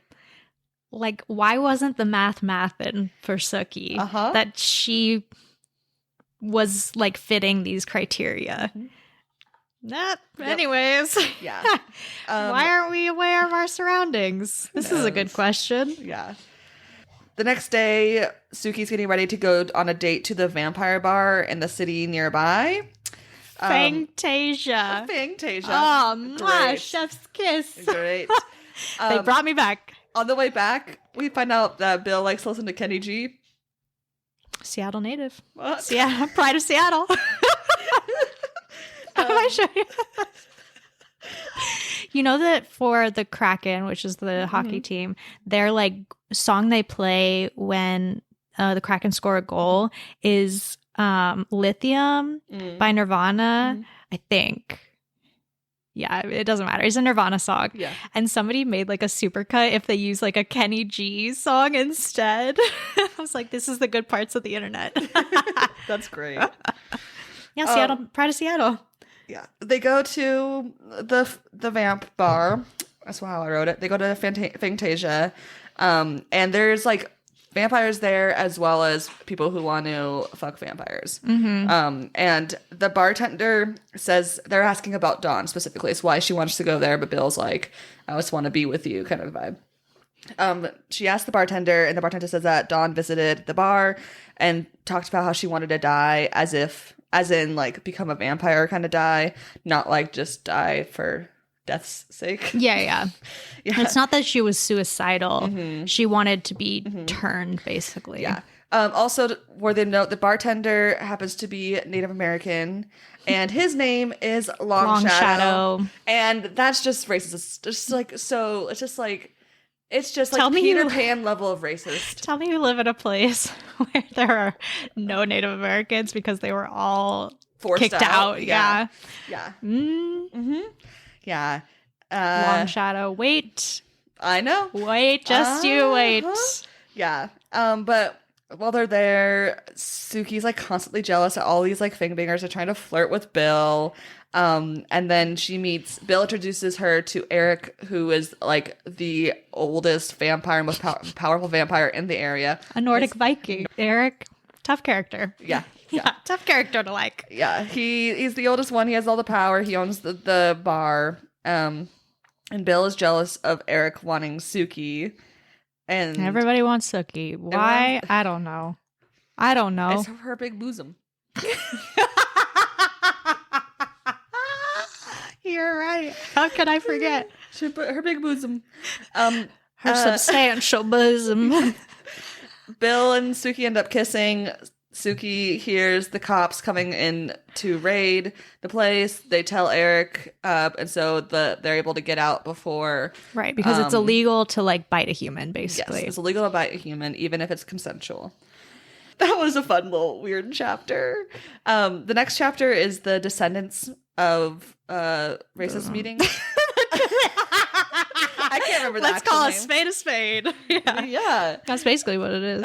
like why wasn't the mathin for Sookie Uh-huh. that she was like fitting these criteria? Anyways. yeah. Why aren't we aware of our surroundings? This is a good question. Yeah. The next day, Suki's getting ready to go on a date to the vampire bar in the city nearby. Fantasia. Fantasia. Oh, mwah, Great. chef's kiss. Great. They brought me back. On the way back, we find out that Bill likes to listen to Kenny G. Seattle native. What? Yeah, pride of Seattle. How do I show you? You know that for the Kraken, which is the hockey team, their like song they play when the Kraken score a goal is Lithium by Nirvana, I think. Yeah, it doesn't matter. It's a Nirvana song. Yeah. And somebody made like a supercut if they use like a Kenny G song instead. I was like, this is the good parts of the internet. That's great. Yeah, Seattle, pride of Seattle. Yeah. They go to the vamp bar. That's how I wrote it. They go to Fantasia. And there's like vampires there as well as people who want to fuck vampires. And the bartender says they're asking about Dawn specifically. It's why she wants to go there, but Bill's like, I just want to be with you kind of vibe. She asked the bartender, and the bartender says that Dawn visited the bar and talked about how she wanted to die as in like become a vampire kind of die, not like just die for death's sake. Yeah. Yeah. It's not that she was suicidal. She wanted to be turned, basically. Yeah. Also, where they note the bartender happens to be Native American, and his name is Long Shadow. And that's just racist. It's just like so. It's just like Tell me Peter you- Pan level of racist. Tell me you live in a place where there are no Native Americans because they were all Forced kicked out. Yeah. Yeah. Mm. Yeah. Long Shadow. Wait. I know. Wait. Just you wait. Yeah. But while they're there, Suki's like constantly jealous that all these like fingbangers are trying to flirt with Bill. And then she meets Bill, introduces her to Eric, who is like the oldest vampire, most powerful vampire in the area. A Nordic Viking. Eric. Tough character. Yeah. Yeah. Tough character to like. Yeah. He's the oldest one. He has all the power. He owns the bar. And Bill is jealous of Eric wanting Suki. And Everybody wants Sookie. Why? I don't know. it's her big bosom. You're right. How can I forget? She put her big bosom. Her substantial bosom. Bill and Suki end up kissing. Suki hears the cops coming in to raid the place. They tell Eric, and so they're able to get out before. Right, because it's illegal to like bite a human, Yes, basically. it's illegal to bite a human, even if it's consensual. That was a fun little weird chapter. The next chapter is the descendants of racist meeting. I can't remember that. Let's call a spade. Yeah. Yeah. That's basically what it is.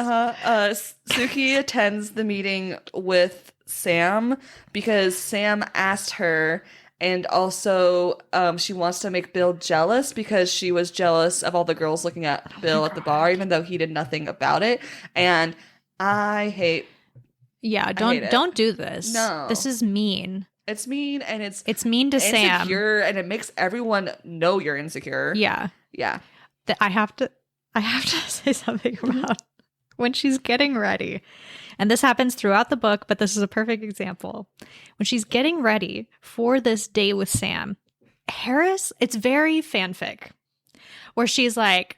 Suki attends the meeting with Sam because Sam asked her, and also she wants to make Bill jealous because she was jealous of all the girls looking at Bill at the bar, even though he did nothing about it. And I hate Yeah, hate it. don't do this. No. This is mean. it's mean, and it's mean to Sam. insecure, and it makes everyone know you're insecure. Yeah. Yeah. I have to say something about when she's getting ready. And this happens throughout the book, but this is a perfect example. When she's getting ready for this date with Sam, Harris, it's very fanfic, where she's like,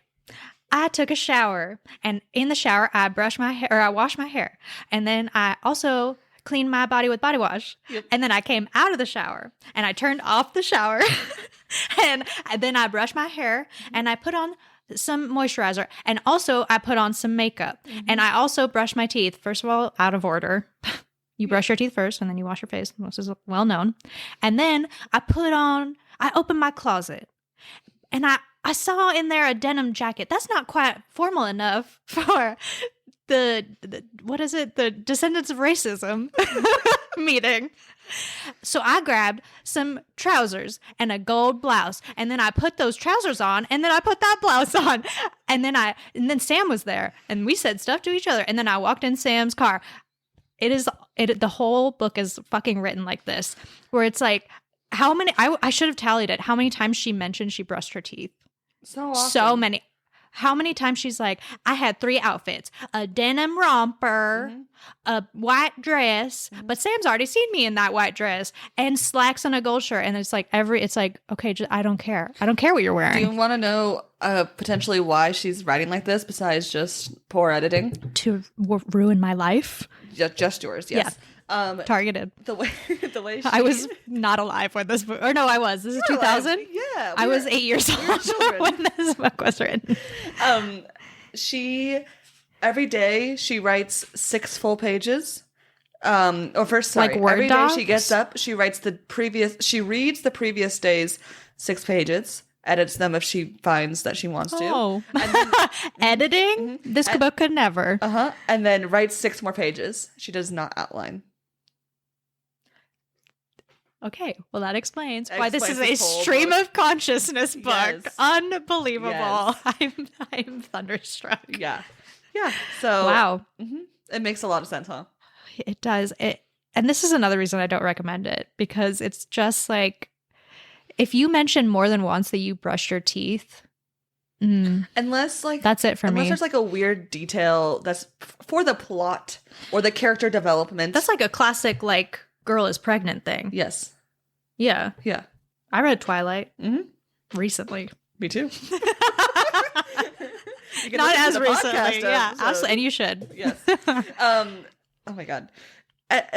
I took a shower, and in the shower, I brushed my hair, or I washed my hair. And then I also clean my body with body wash. Yep. And then I came out of the shower and I turned off the shower and then I brushed my hair and I put on some moisturizer, and also I put on some makeup, and I also brushed my teeth. First of all, out of order. You brush your teeth first and then you wash your face. This is well known. And then I opened my closet and I saw in there a denim jacket. That's not quite formal enough for the what is it? The Descendants of Racism meeting. So I grabbed some trousers and a gold blouse, and then I put those trousers on, and then I put that blouse on, and then Sam was there, and we said stuff to each other, and then I walked in Sam's car. The whole book is fucking written like this, where it's like how many I should have tallied it. How many times she mentioned she brushed her teeth? So often. So many. How many times she's like, I had 3 outfits, a denim romper, a white dress, but Sam's already seen me in that white dress, and slacks and a gold shirt. And it's like, okay, I don't care. I don't care what you're wearing. Do you want to know potentially why she's writing like this besides just poor editing? To ruin my life? Just yours, yes. Yeah. Targeted. The way she... I was not alive when this book, or no, I was. This is 2000? Yeah. I was 8 years old when this book was written. She, every day, she writes 6 full pages. Like Word every docs? day she gets up, she reads the previous day's 6 pages, edits them if she finds that she wants to. Oh. And then, Editing? This book could never. and then writes 6 more pages. She does not outline. Okay, well that explains why this is a this whole stream book. of consciousness book. Yes. Unbelievable. Yes. I'm thunderstruck. Yeah. So Wow. It makes a lot of sense, huh? It does. And this is another reason I don't recommend it, because it's just like, if you mention more than once that you brushed your teeth, Unless that's it for me. Unless there's like a weird detail that's for the plot or the character development. That's like a classic like girl is pregnant thing. Yes. Yeah. Yeah. I read Twilight recently. Me too. Not as recently. Yeah, absolutely. And you should. Yes. Oh my God.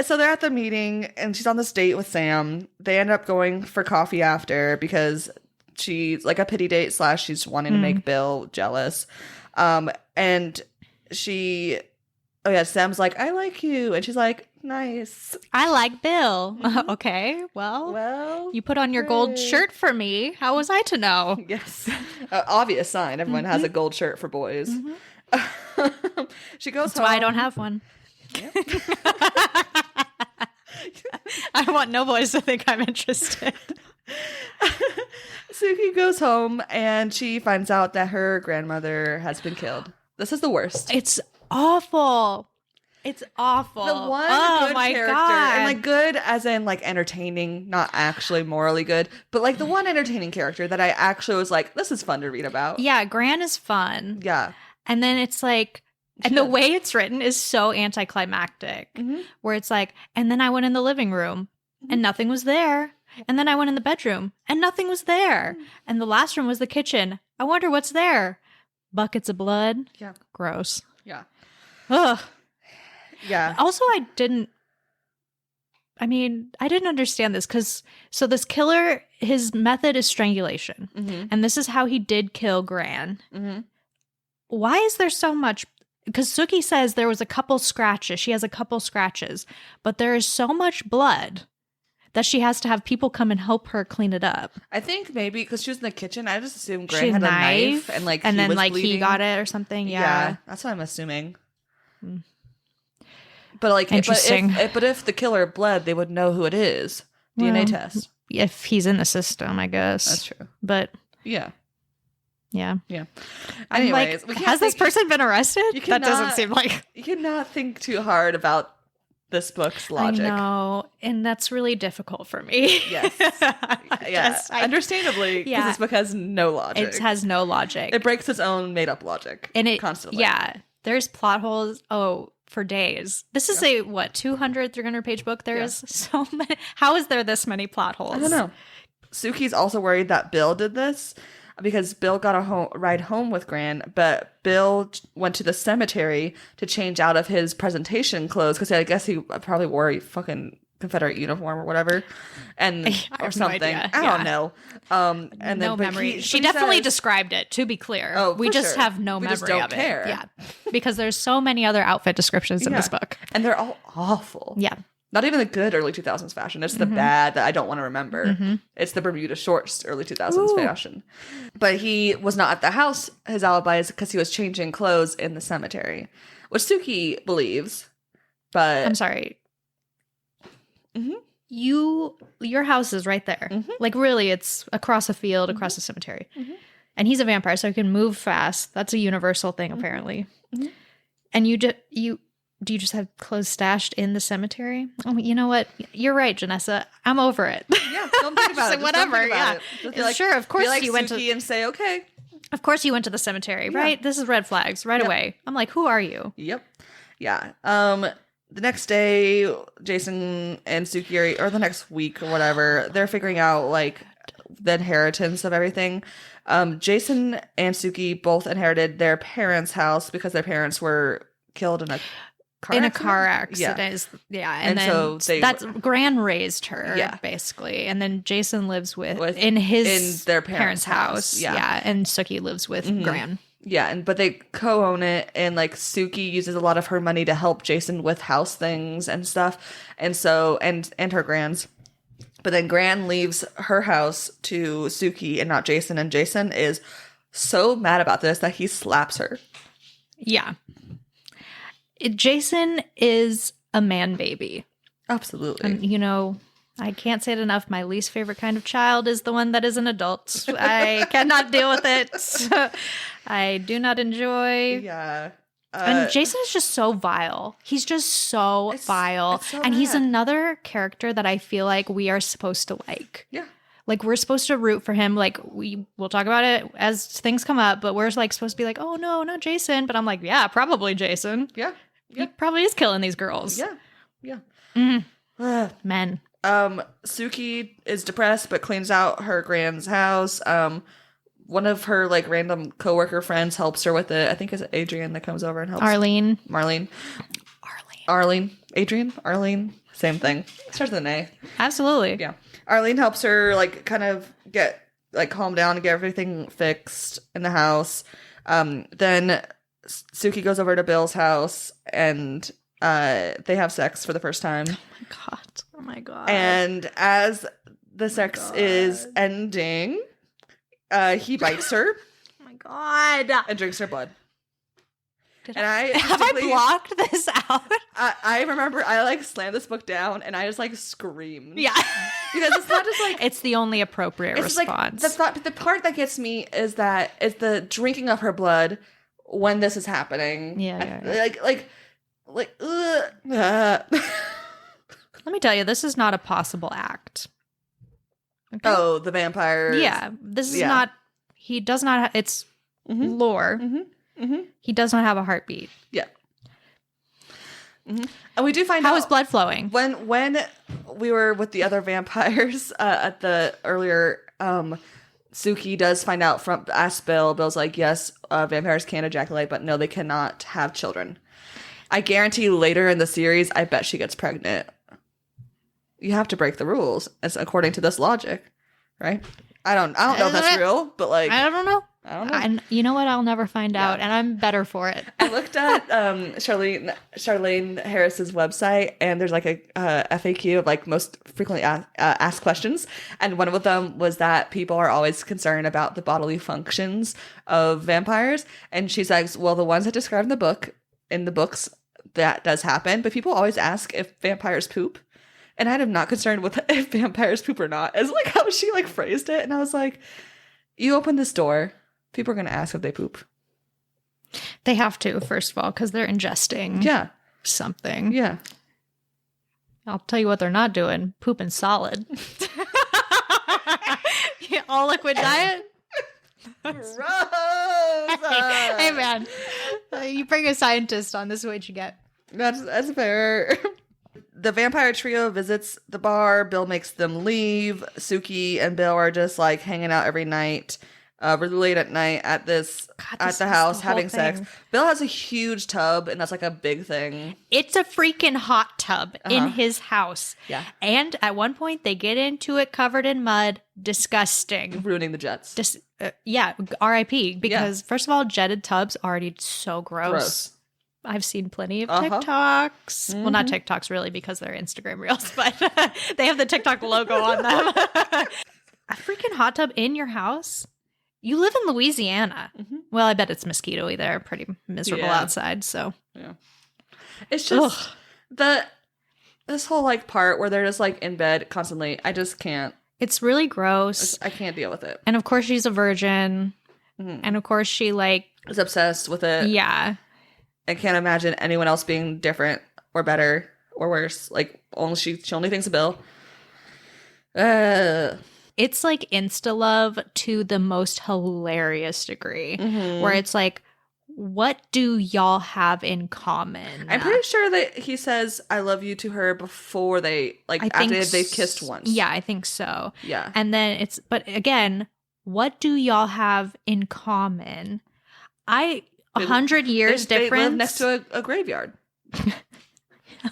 So they're at the meeting and she's on this date with Sam. They end up going for coffee after because she's like a pity date / she's wanting to make Bill jealous. And Sam's like, I like you. And she's like, nice. I like Bill. Okay. Well, you put on your gold shirt for me. How was I to know? Yes. Obvious sign. Everyone has a gold shirt for boys. She goes That's home. why I don't have one. Yep. I want no boys to think I'm interested. Suki goes home and she finds out that her grandmother has been killed. This is the worst. It's awful. It's awful. The one oh good my character, God. and like good as in like entertaining, not actually morally good, but like the one entertaining character that I actually was like, this is fun to read about. Yeah, Gran is fun. Yeah. And then it's like, and the way it's written is so anticlimactic, where it's like, and then I went in the living room and nothing was there. And then I went in the bedroom and nothing was there. And the last room was the kitchen. I wonder what's there. Buckets of blood. Yeah. Gross. Yeah. Ugh. Yeah. Also, I didn't understand this because, so this killer, his method is strangulation. And this is how he did kill Gran. Why is there so much? Because Suki says there was a couple scratches. She has a couple scratches. But there is so much blood that she has to have people come and help her clean it up. I think maybe because she was in the kitchen, I just assumed She Gran had had a knife and like and he then was like bleeding. he got it or something. Yeah. That's what I'm assuming. But like, Interesting. But if the killer bled, they would know who it is. DNA test. If he's in the system, I guess. That's true. But Yeah. yeah. I'm Anyways, like, has this person been arrested? That doesn't seem like. You cannot think too hard about this book's logic. I know, and that's really difficult for me. Yes. Understandably, because this book has no logic. It has no logic. It breaks its own made-up logic. And it constantly. Yeah. There's plot holes. For days. This is a 200, 300 page book. There is so many. How is there this many plot holes? I don't know. Suki's also worried that Bill did this. because Bill got a ride home with Gran, but Bill went to the cemetery to change out of his presentation clothes because I guess he probably wore a fucking Confederate uniform or whatever, and or something. No idea. I don't know. And no then memory. She definitely described it. To be clear, we just sure. have no we memory just don't of care. it. Yeah, because there's so many other outfit descriptions in this book, and they're all awful. Yeah, not even the good early 2000s fashion. It's the bad that I don't want to remember. It's the Bermuda shorts early 2000s fashion. But he was not at the house. His alibi is because he was changing clothes in the cemetery, which Suki believes. But I'm sorry. Your house is right there. Like really, it's across a field, across the cemetery. And he's a vampire, so he can move fast. That's a universal thing, apparently. And do you just have clothes stashed in the cemetery? Oh, you know what? You're right, Janessa. I'm over it. Yeah, don't think about it. Whatever. Yeah, sure. Of course, like you went to and say, okay. Of course, you went to the cemetery, right? This is red flags right away. I'm like, who are you? Yep. Yeah. The next day, Jason and Suki or the next week or whatever, they're figuring out like the inheritance of everything. Jason and Suki both inherited their parents' house because their parents were killed in a car accident. Yeah. And then so that's Gran raised her, basically. And then Jason lives in their parents' house. Yeah. And Suki lives with Gran. Yeah, but they co-own it, and like Suki uses a lot of her money to help Jason with house things and stuff, and so and her Gran's. But then Gran leaves her house to Suki and not Jason, and Jason is so mad about this that he slaps her. Yeah. Jason is a man baby. Absolutely. And, I can't say it enough. My least favorite kind of child is the one that is an adult. I cannot deal with it. I do not enjoy. Yeah. And Jason is just so vile. He's just so vile. So and he's bad. another character that I feel like we are supposed to like. Yeah. Like, we're supposed to root for him. Like, we'll talk about it as things come up, but we're like supposed to be like, oh no, not Jason. But I'm like, yeah, probably Jason. Yeah. He probably is killing these girls. Yeah. Yeah. Men. Suki is depressed but cleans out her Gran's house. One of her like random coworker friends helps her with it. I think it's Adrian that comes over and helps. Arlene. Arlene. Same thing. Starts with an A. Absolutely. Yeah. Arlene helps her like kind of get like calm down and get everything fixed in the house. Then Suki goes over to Bill's house and they have sex for the first time. Oh my god. And as the sex is ending, he bites her. Oh my god. And drinks her blood. Have I blocked this out? I remember I like slammed this book down and I just like screamed. Yeah. Because it's not just like it's the only appropriate response. Like, the part that gets me is the drinking of her blood when this is happening. Yeah. Like Let me tell you, this is not a possible act. Okay? Oh, the vampire. Yeah. This is not, he does not, it's lore. He does not have a heartbeat. Yeah. And we do find out. How is blood flowing? When we were with the other vampires at the earlier, Suki does find out from, ask Bill. Bill's like, yes, vampires can ejaculate, but no, they cannot have children. I guarantee later in the series, I bet she gets pregnant. You have to break the rules, as according to this logic, right? I don't know if that's real, but like I don't know. And you know what? I'll never find out, and I'm better for it. I looked at Charlaine Harris's website, and there's like a FAQ of like most frequently asked questions, and one of them was that people are always concerned about the bodily functions of vampires, and she says, well, the ones that described in the books, that does happen, but people always ask if vampires poop. And I'm not concerned with if vampires poop or not. It's like how she like phrased it. And I was like, you open this door, people are going to ask if they poop. They have to, first of all, because they're ingesting something. Yeah. I'll tell you what they're not doing. Pooping solid. All liquid diet? Gross. Hey, man. You bring a scientist on, this is what you get. That's fair. The vampire trio visits the bar. Bill makes them leave. Suki and Bill are just like hanging out every night. really late at night at this God, at this the is house the whole having sex. thing. Bill has a huge tub, and that's like a big thing. It's a freaking hot tub in his house. Yeah. And at one point, they get into it covered in mud. Disgusting. Ruining the jets. Yeah, RIP. Because, first of all, jetted tubs already so gross. I've seen plenty of TikToks. Well, not TikToks really because they're Instagram reels, but they have the TikTok logo on them. A freaking hot tub in your house? You live in Louisiana. Well, I bet it's mosquito-y there. Pretty miserable outside, so. Yeah. It's just this whole like part where they're just like in bed constantly. I just can't. It's really gross. I can't deal with it. And of course she's a virgin. And of course she like is obsessed with it. Yeah. I can't imagine anyone else being different or better or worse. Like she only thinks of Bill. It's like insta love to the most hilarious degree, where it's like, what do y'all have in common? I'm pretty sure that he says "I love you" to her before they after they've kissed once. Yeah, I think so. Yeah, and then but again, what do y'all have in common? 100 years difference. They live next to a graveyard.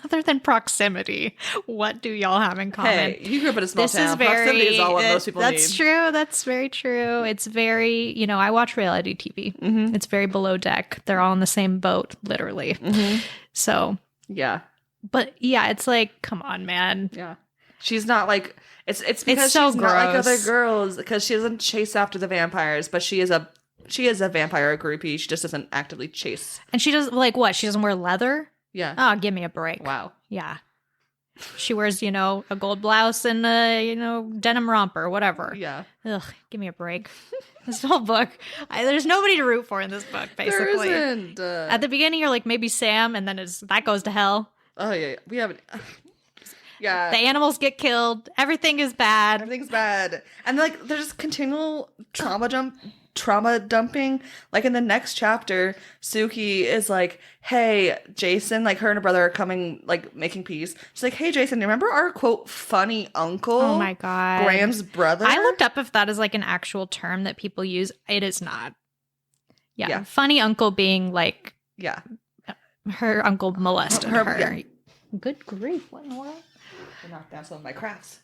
Other than proximity, what do y'all have in common? Hey, you grew up in a small town. Is Proximity is all what most people That's need. true. That's very true. It's very, I watch reality TV. It's very below deck. They're all in the same boat, literally. So. Yeah. But yeah, it's like, come on, man. Yeah. She's not like, it's because so she's not like other girls because she doesn't chase after the vampires, but she is a vampire groupie. She just doesn't actively chase. And she does like what? She doesn't wear leather? Yeah. Oh, give me a break. Wow. Yeah. She wears, a gold blouse and a, denim romper, whatever. Yeah. Ugh, give me a break. This whole book, there's nobody to root for in this book, basically. There isn't. At the beginning, you're like, maybe Sam, and then that goes to hell. Oh, yeah. We haven't. Yeah. The animals get killed. Everything is bad. Everything's bad. And like, there's continual trauma dumping. Like in the next chapter, Suki is like, hey, Jason, like her and her brother are coming, like making peace. She's like, hey, Jason, you remember our quote, funny uncle? Oh my God. Graham's brother? I looked up if that is like an actual term that people use. It is not. Yeah. Funny uncle being like, yeah, her uncle molested her. Yeah. Good grief. What in the world? I knocked down some of my crafts.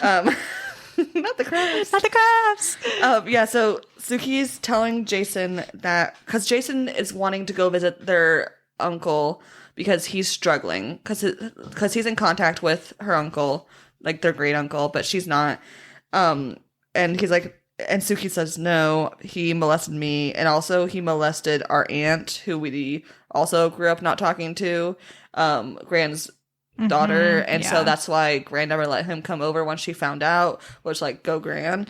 Not the crafts. Not the crafts. Yeah, so Suki's telling Jason that because Jason is wanting to go visit their uncle because he's struggling because he's in contact with her uncle, like their great uncle, but she's not. And he's like, and Suki says no, he molested me, and also he molested our aunt, who we also grew up not talking to, Gran's daughter, and so that's why Gran never let him come over once she found out, which like go Gran.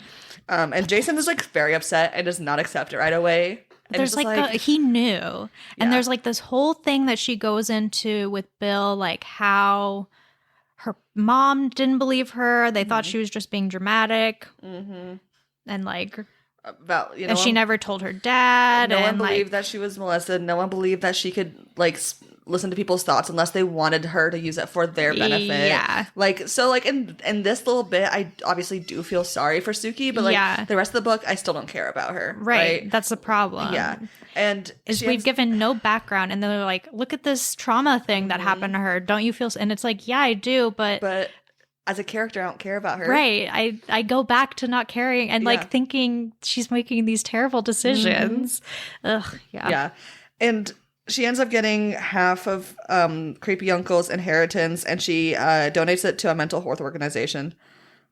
And Jason is like very upset and does not accept it right away. And there's he knew, and there's like this whole thing that she goes into with Bill, like how her mom didn't believe her. They thought she was just being dramatic, and like about and she never told her dad. No one believed that she was molested. No one believed that she could like listen to people's thoughts unless they wanted her to use it for their benefit. Yeah. Like, so like in this little bit, I obviously do feel sorry for Suki, but like the rest of the book, I still don't care about her. Right. That's the problem. Yeah. And we've given no background, and they're like, look at this trauma thing that happened to her. Don't you feel? And it's like, yeah, I do, but as a character, I don't care about her. Right. I go back to not caring and like thinking she's making these terrible decisions. Ugh. Yeah. Yeah. And she ends up getting half of Creepy Uncle's inheritance, and she donates it to a mental health organization,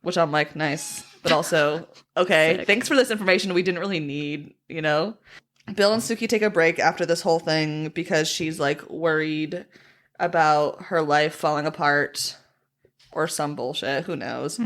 which I'm like, nice. But also, okay, thanks for this information we didn't really need, Bill and Suki take a break after this whole thing because she's like worried about her life falling apart or some bullshit. Who knows?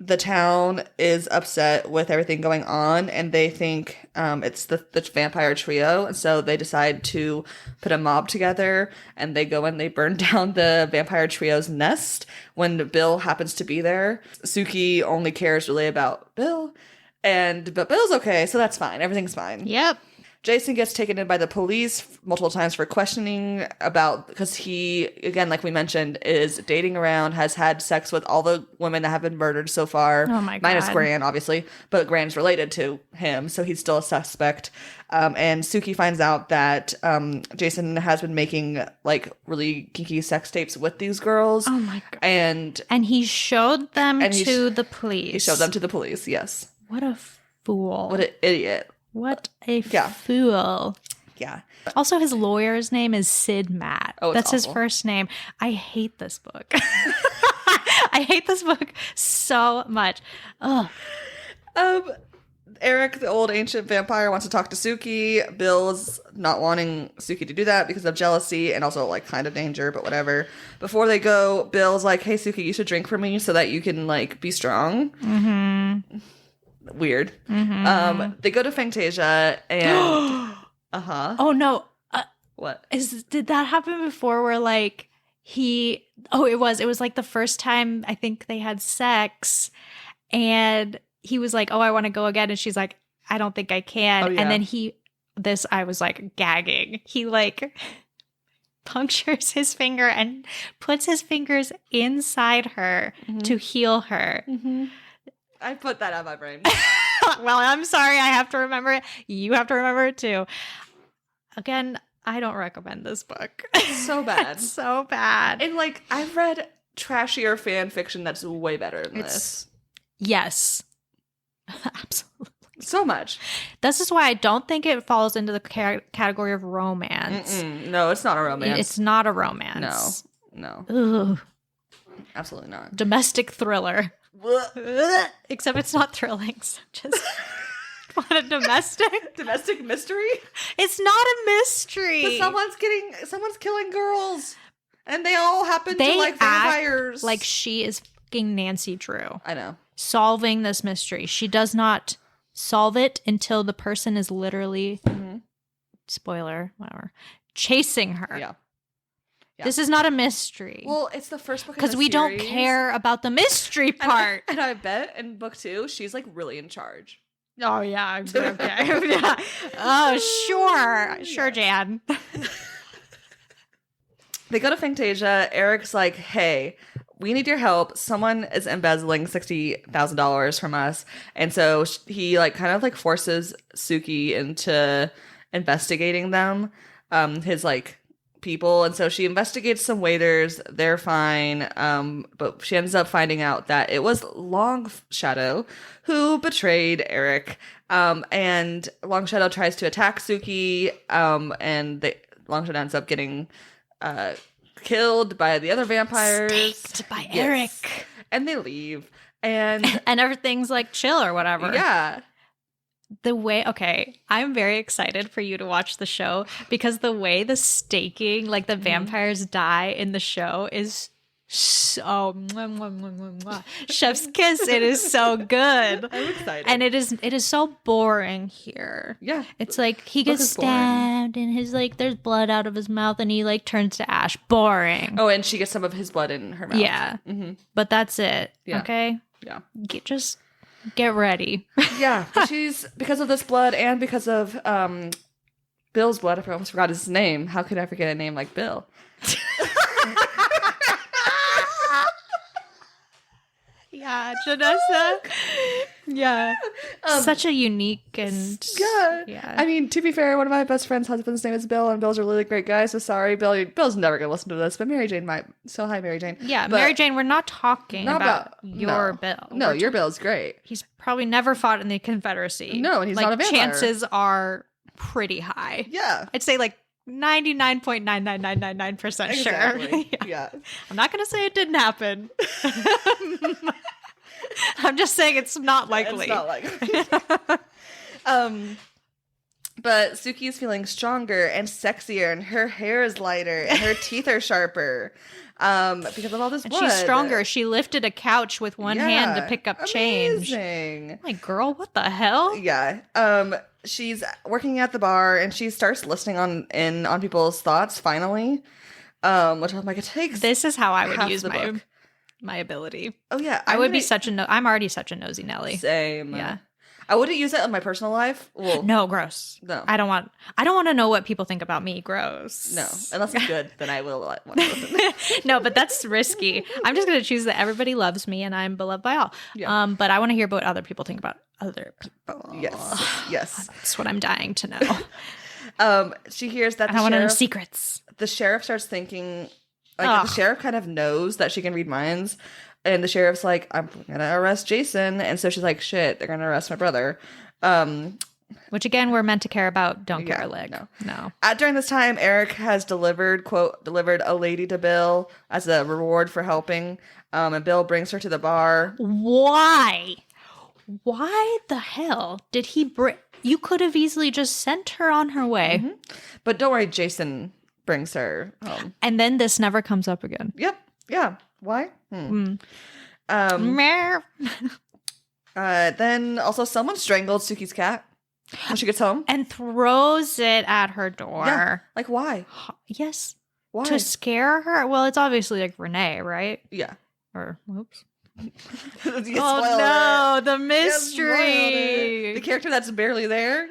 The town is upset with everything going on, and they think it's the vampire trio, and so they decide to put a mob together, and they go and they burn down the vampire trio's nest when Bill happens to be there. Suki only cares really about Bill, but Bill's okay, so that's fine. Everything's fine. Yep. Jason gets taken in by the police multiple times for questioning because he, again, like we mentioned, is dating around, has had sex with all the women that have been murdered so far. Oh my God. Minus Gran, obviously, but Gran's related to him, so he's still a suspect. And Suki finds out that Jason has been making like really kinky sex tapes with these girls. Oh my God. And he showed them to the police. He showed them to the police, yes. What a fool. What an idiot. What a fool. Yeah. Also, his lawyer's name is Sid Matt. Oh, that's awful. his first name. I hate this book. I hate this book so much. Ugh. Eric, the old ancient vampire, wants to talk to Suki. Bill's not wanting Suki to do that because of jealousy and also like kind of danger, but whatever. Before they go, Bill's like, "Hey, Suki, you should drink for me so that you can like be strong." Mm-hmm. Weird. Mm-hmm. They go to Fantasia and Oh no. What? Did that happen before where like it was like the first time I think they had sex and he was like, "Oh, I want to go again." And she's like, "I don't think I can." Oh, yeah. And then I was like gagging. He like punctures his finger and puts his fingers inside her to heal her. Mm-hmm. I put that on my brain. Well, I'm sorry. I have to remember it. You have to remember it too. Again, I don't recommend this book. So bad. It's so bad. And like, I've read trashier fan fiction that's way better than this. Yes. Absolutely. So much. This is why I don't think it falls into the category of romance. No, it's not a romance. It's not a romance. No. Ugh. Absolutely not. Domestic thriller. Except it's not thrilling. So just what a domestic mystery? It's not a mystery. But someone's killing girls. And they all happen to like vampires. Like she is fucking Nancy Drew. I know. Solving this mystery. She does not solve it until the person is literally spoiler, whatever, chasing her. Yeah. This is not a mystery. Well, it's the first book because we don't care about the mystery part. And I bet in book 2, she's like really in charge. Oh yeah, okay. Yeah. Oh sure, Jan. They go to Fantasia. Eric's like, "Hey, we need your help. Someone is embezzling $60,000 from us," and so he like kind of like forces Suki into investigating them, his like people, and so she investigates some waiters. They're fine, but she ends up finding out that it was Long Shadow who betrayed Eric, and Long Shadow tries to attack Suki, and Long Shadow ends up getting killed by the other vampires. Staked by Eric. And they leave. And everything's like chill or whatever. Yeah. I'm very excited for you to watch the show because the way the staking, like the vampires die in the show is so chef's kiss. It is so good. I'm excited. And it is so boring here. Yeah. It's like he gets stabbed and his like there's blood out of his mouth and he like turns to ash. Boring. Oh, and she gets some of his blood in her mouth. Yeah. Mm-hmm. But that's it. Yeah. Okay? Yeah. Just get ready. Yeah. She's because of this blood and because of Bill's blood. I almost forgot his name. How could I forget a name like Bill? Yeah, Janessa. Yeah. Such a unique and... Yeah. I mean, to be fair, one of my best friend's husband's name is Bill, and Bill's a really great guy, so sorry, Bill. Bill's never going to listen to this, but Mary Jane might. So hi, Mary Jane. Yeah, but Mary Jane, we're not talking about your Bill. No, your Bill's great. He's probably never fought in the Confederacy. No, and he's not a vampire. Chances are pretty high. Yeah. I'd say like 99.99999% Exactly. sure. Yeah. I'm not going to say it didn't happen. I'm just saying it's not likely. It's not likely. But Suki is feeling stronger and sexier, and her hair is lighter, and her teeth are sharper. Because of all this blood. She's stronger. She lifted a couch with one hand to pick up change. Amazing. Like, girl, what the hell? Yeah. She's working at the bar and she starts listening on people's thoughts finally. Which I'm like, it takes. This is how I would use book. my ability. Oh yeah, I'm already such a nosy Nelly. Same. Yeah. I wouldn't use it in my personal life. Well, No, gross. No. I don't want to know what people think about me. Gross. no, unless it's good, then I will want to listen. No, but that's risky. I'm just going to choose that everybody loves me and I'm beloved by all. Yeah. But I want to hear what other people think about other people. Yes. That's what I'm dying to know. She hears that I want to know secrets. the sheriff starts thinking, like, the sheriff kind of knows that she can read minds. And the sheriff's like, I'm going to arrest Jason. And so she's like, shit, they're going to arrest my brother. Which, again, we're meant to care about. Don't care Yeah, a lick. No. During this time, Eric has delivered a lady to Bill as a reward for helping. And Bill brings her to the bar. Why? Why the hell did he bring... You could have easily just sent her on her way. Mm-hmm. But don't worry, Jason brings her home. And then this never comes up again. Yep. Yeah. Why? Meh. Then also someone strangled Suki's cat when she gets home. And throws it at her door. Yeah. Like, why? Yes. Why? To scare her? Well, it's obviously like Renee, right? Yeah. Or, whoops. Oh, no, the mystery. The character that's barely there.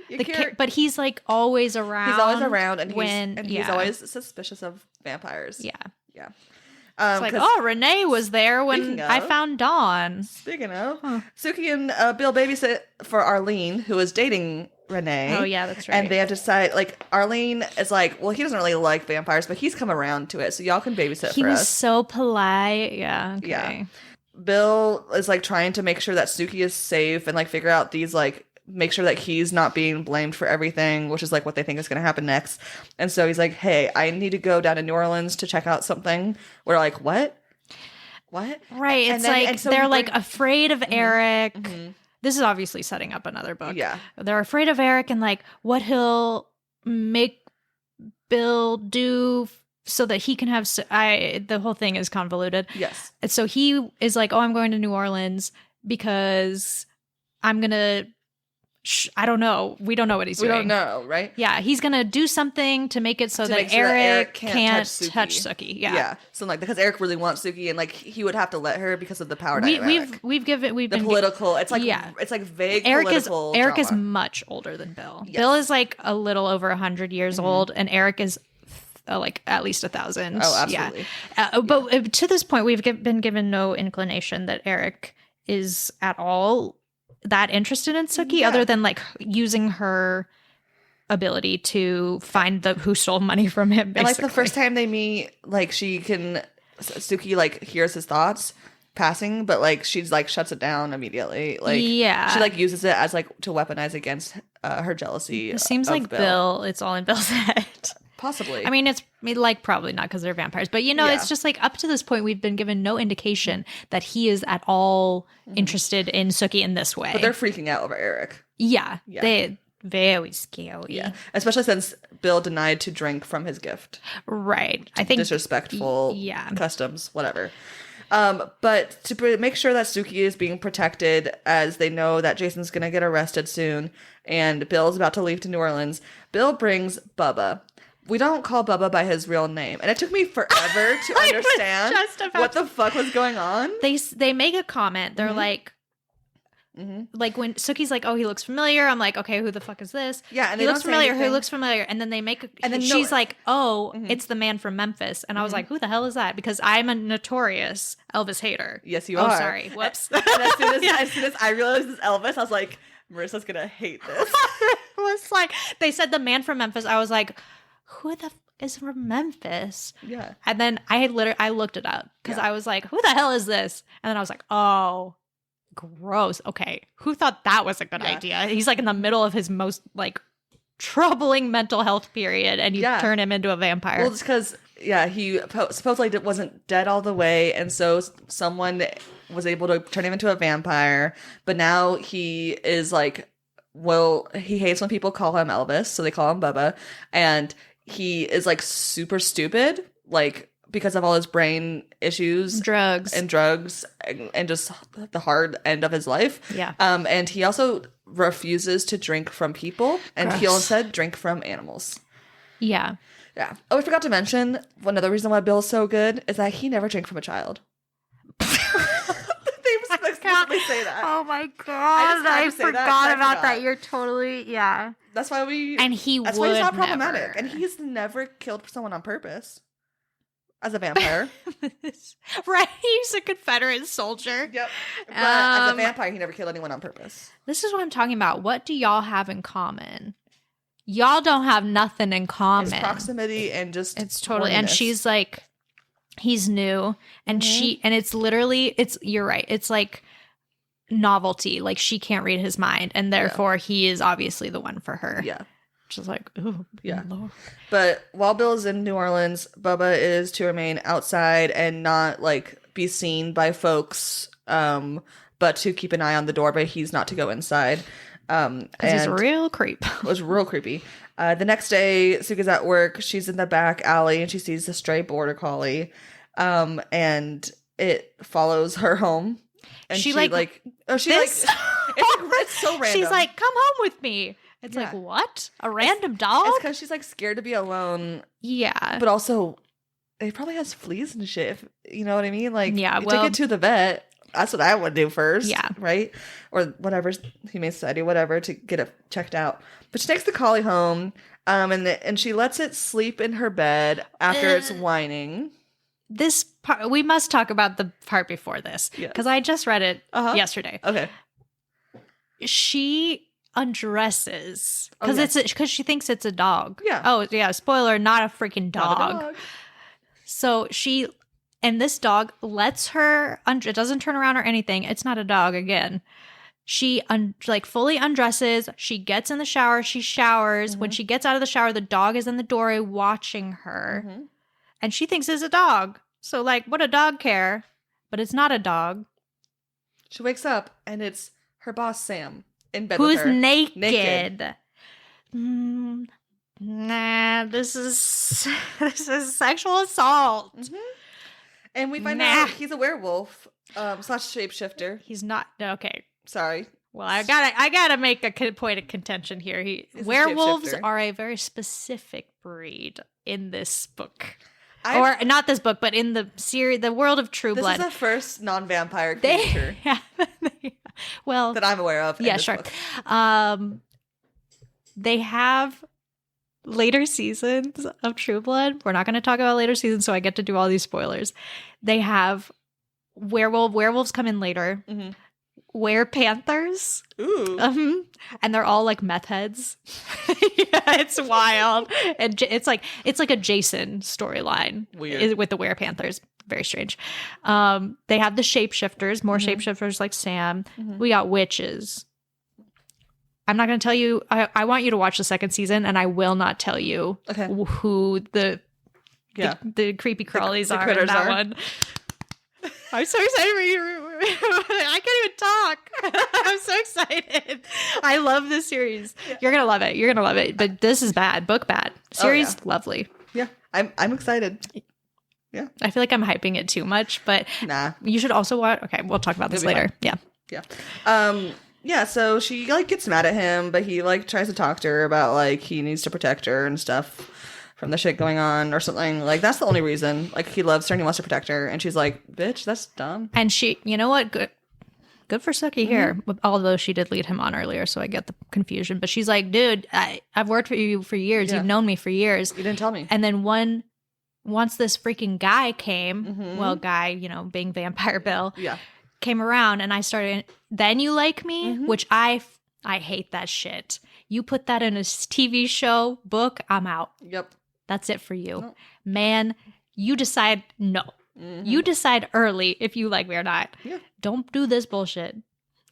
But he's like always around. He's always around, and he's yeah. always suspicious of vampires. Yeah. Yeah. It's like, oh, Renee was there when I found Dawn. Speaking of, Suki and Bill babysit for Arlene, who is dating Renee. Oh, yeah, that's right. And they have to decide, like, Arlene is like, well, he doesn't really like vampires, but he's come around to it, so y'all can babysit for us. He was so polite. Yeah, okay. Yeah. Bill is, like, trying to make sure that Suki is safe and, like, figure out these, like, make sure that he's not being blamed for everything, which is, like, what they think is going to happen next. And so he's like, hey, I need to go down to New Orleans to check out something. We're like, what? Right. It's so they're, like, afraid of Eric. Mm-hmm. This is obviously setting up another book. Yeah. They're afraid of Eric and, like, what he'll make Bill do so that he can have... the whole thing is convoluted. Yes. And so he is like, oh, I'm going to New Orleans because I'm going to... I don't know. We don't know what he's doing. We don't know, right? Yeah, he's going to do something to make it so that Eric can't touch Suki. Yeah. Yeah. So, like, because Eric really wants Suki, and, like, he would have to let her because of the power dynamic. We've been political. It's like, it's like vague political Eric is drama. much older than Bill. Yes. Bill is like a little over 100 years old, and Eric is like at least 1,000. Oh, absolutely. Yeah. But to this point, we've been given no inclination that Eric is at all that interested in Suki, other than like using her ability to find who stole money from him. Basically. And like the first time they meet, like Suki like hears his thoughts passing, but like she's like shuts it down immediately. Like she like uses it as like to weaponize against her jealousy. It seems like Bill. It's all in Bill's head. Possibly. I mean, it's like probably not because they're vampires, but it's just like up to this point, we've been given no indication that he is at all interested in Suki in this way. But they're freaking out over Eric. Yeah. They very scary. Yeah. Especially since Bill denied to drink from his gift. Right. I think disrespectful customs, whatever. But to make sure that Suki is being protected, as they know that Jason's going to get arrested soon and Bill's about to leave to New Orleans, Bill brings Bubba. We don't call Bubba by his real name. And it took me forever to understand what the fuck was going on. They make a comment. They're like when Suki's like, oh, he looks familiar. I'm like, okay, who the fuck is this? Yeah, and he looks familiar. Who looks familiar? And then they make she's like, oh, it's the man from Memphis. And I was like, who the hell is that? Because I'm a notorious Elvis hater. Yes, you are. Oh, sorry. Whoops. And as soon as I realized this Elvis, I was like, Marissa's gonna hate this. It was like they said the man from Memphis. I was like, who the is from Memphis? Yeah. And then I looked it up because I was like, who the hell is this? And then I was like, oh, gross. Okay. Who thought that was a good idea? He's like in the middle of his most like troubling mental health period and you turn him into a vampire. Well, it's because, he supposedly wasn't dead all the way. And so someone was able to turn him into a vampire. But now he is like, well, he hates when people call him Elvis. So they call him Bubba. And he is like super stupid, like because of all his brain issues, drugs, and just the hard end of his life. Yeah. And he also refuses to drink from people, and he'll instead drink from animals. Yeah. Yeah. Oh, I forgot to mention another reason why Bill's so good is that he never drank from a child. They explicitly say that. Oh my just god, had I to say that 'cause forgot I about forgot. that. You're totally, yeah. That's why we. And That's why he's not never. problematic, and he's never killed someone on purpose. As a vampire, Right? He's a Confederate soldier. yep. But as a vampire, he never killed anyone on purpose. This is what I'm talking about. What do y'all have in common? Y'all don't have nothing in common. It's proximity and just It's totally. And horniness. she's like, he's new, and and it's literally, you're right. It's like novelty. Like she can't read his mind, and therefore he is obviously the one for her. Yeah. Just like, ooh, Yeah. Lord. But while Bill is in New Orleans, Bubba is to remain outside and not like be seen by folks, but to keep an eye on the door, but he's not to go inside. Because he's a real creep. It was real creepy. The next day, Suka's at work. She's in the back alley and she sees a stray border collie, and it follows her home. And She, she like, like it's so random. She's like, come home with me. It's Yeah. like, what? A random dog? it's because she's like scared to be alone, Yeah. but also it probably has fleas and shit. If, you know what I mean? Like, Yeah, you well- take it to the vet. That's what I would do first. Yeah. Right? Or whatever, Humane Society, whatever, to get it checked out. But she takes the collie home, and she lets it sleep in her bed after it's whining. This part, we must talk about the part before this. Yes. Because I just read it Uh-huh. yesterday. Okay. She undresses Oh, because yeah. because she thinks it's a dog. Yeah. Oh yeah. Spoiler: not a freaking Not dog. a dog. So this dog lets her. It doesn't turn around or anything. It's not a dog again. She fully undresses. She gets in the shower. She showers. When she gets out of the shower, the dog is in the doorway watching her, Mhm. and she thinks it's a dog. So like, what a dog care? But it's not a dog. She wakes up and it's her boss, Sam, in bed Who's with her. naked. Nah, this is sexual assault. And we find Nah. out he's a werewolf / shapeshifter. He's not okay. Sorry. Well, I gotta make a point of contention here. He's a Werewolves shapeshifter. are a very specific breed in this book, I've- or not this book, but in the series, the world of True This Blood. is the first non-vampire They creature well, that I'm aware of. in yeah, this sure. book. They have later seasons of True Blood. We're not going to talk about later seasons, so I get to do all these spoilers. They have werewolves come in later. Mhm. Were-panthers. Ooh. And they're all like meth heads. Yeah, it's wild. And it's like a Jason storyline. Weird. With the were-panthers. Very strange. They have the shapeshifters, more shapeshifters like Sam. We got witches. I'm not going to tell you. I want you to watch the second season, and I will not tell you Okay. who the creepy crawlies the are in critters that are. one. I'm so excited for you. I can't even talk. I'm so excited. I love this series. You're gonna love it. You're gonna love it. But this is bad. Book bad. Series lovely. Yeah. I'm excited. I feel like I'm hyping it too much, but Nah. you should also watch. Okay, we'll talk about this It'll be later. Yeah. Yeah. Yeah, so she like gets mad at him, but he like tries to talk to her about like he needs to protect her and stuff from the shit going on or something. Like that's the only reason. Like he loves her and he wants to protect her, and she's like, "Bitch, that's dumb." And she, you know what? Good for Sookie here. Although she did lead him on earlier, so I get the confusion. But she's like, dude, I've worked for you for years. Yeah. You've known me for years. You didn't tell me. And then once this freaking guy came, guy, being Vampire Bill, Yeah. came around, and I started. Then you like me, which I hate that shit. You put that in a TV show, book, I'm out. Yep. That's it for you. Nope. Man, you decide no. You decide early if you like me or not. Yeah. Don't do this bullshit.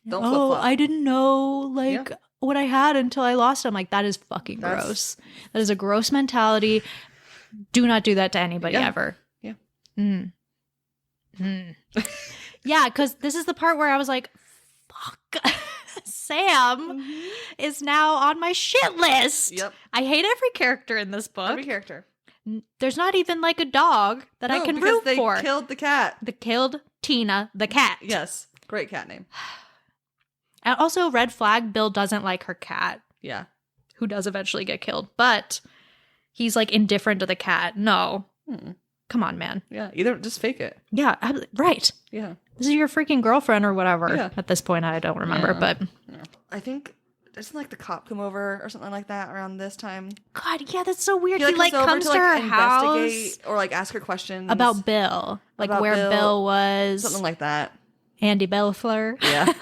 Don't Oh, flip-flop. I didn't know Yeah. what I had until I lost it. I'm like, that is fucking That's- gross. That is a gross mentality. Do not do that to anybody Yeah. ever. Yeah. Yeah, because this is the part where I was like, fuck. Sam is now on my shit list. Yep. I hate every character in this book. Every character. There's not even like a dog that I No, can because root they for. killed the cat. They killed Tina, the cat. Yes. Great cat name. And also, red flag, Bill doesn't like her cat, Yeah. who does eventually get killed. But he's like indifferent to the cat. No. Come on, man. Yeah. Either just fake it. Yeah, right. Yeah. This is your freaking girlfriend or whatever. Yeah. At this point, I don't remember, but I think doesn't like the cop come over or something like that around this time. God, yeah, that's so weird. He He comes to her house investigate or ask her questions about Bill, like about where Bill was, something like that. Andy Bellefleur. Yeah.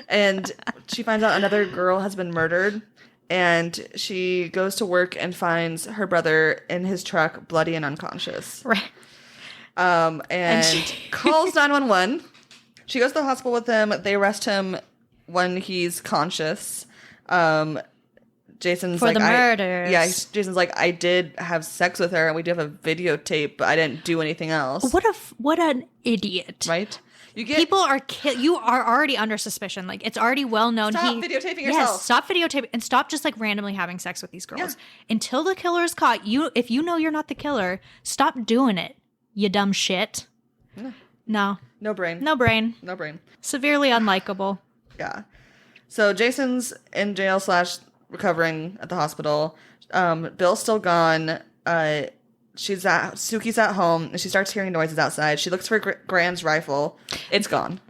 And she finds out another girl has been murdered, and she goes to work and finds her brother in his truck, bloody and unconscious. Right. And she calls 911. She goes to the hospital with him. They arrest him when he's conscious. Jason's for like, the murders. Jason's like, I did have sex with her, and we do have a videotape, but I didn't do anything else. What an idiot! Right? People are you are already under suspicion. Like, it's already well known. Stop videotaping yourself. Yes, stop videotaping and stop just like randomly having sex with these girls until the killer is caught. If you know you're not the killer, stop doing it. You dumb shit. No. No brain. No brain. No brain. Severely unlikable. Yeah. So Jason's in jail / recovering at the hospital. Bill's still gone. Suki's at home, and she starts hearing noises outside. She looks for Grand's rifle. It's gone.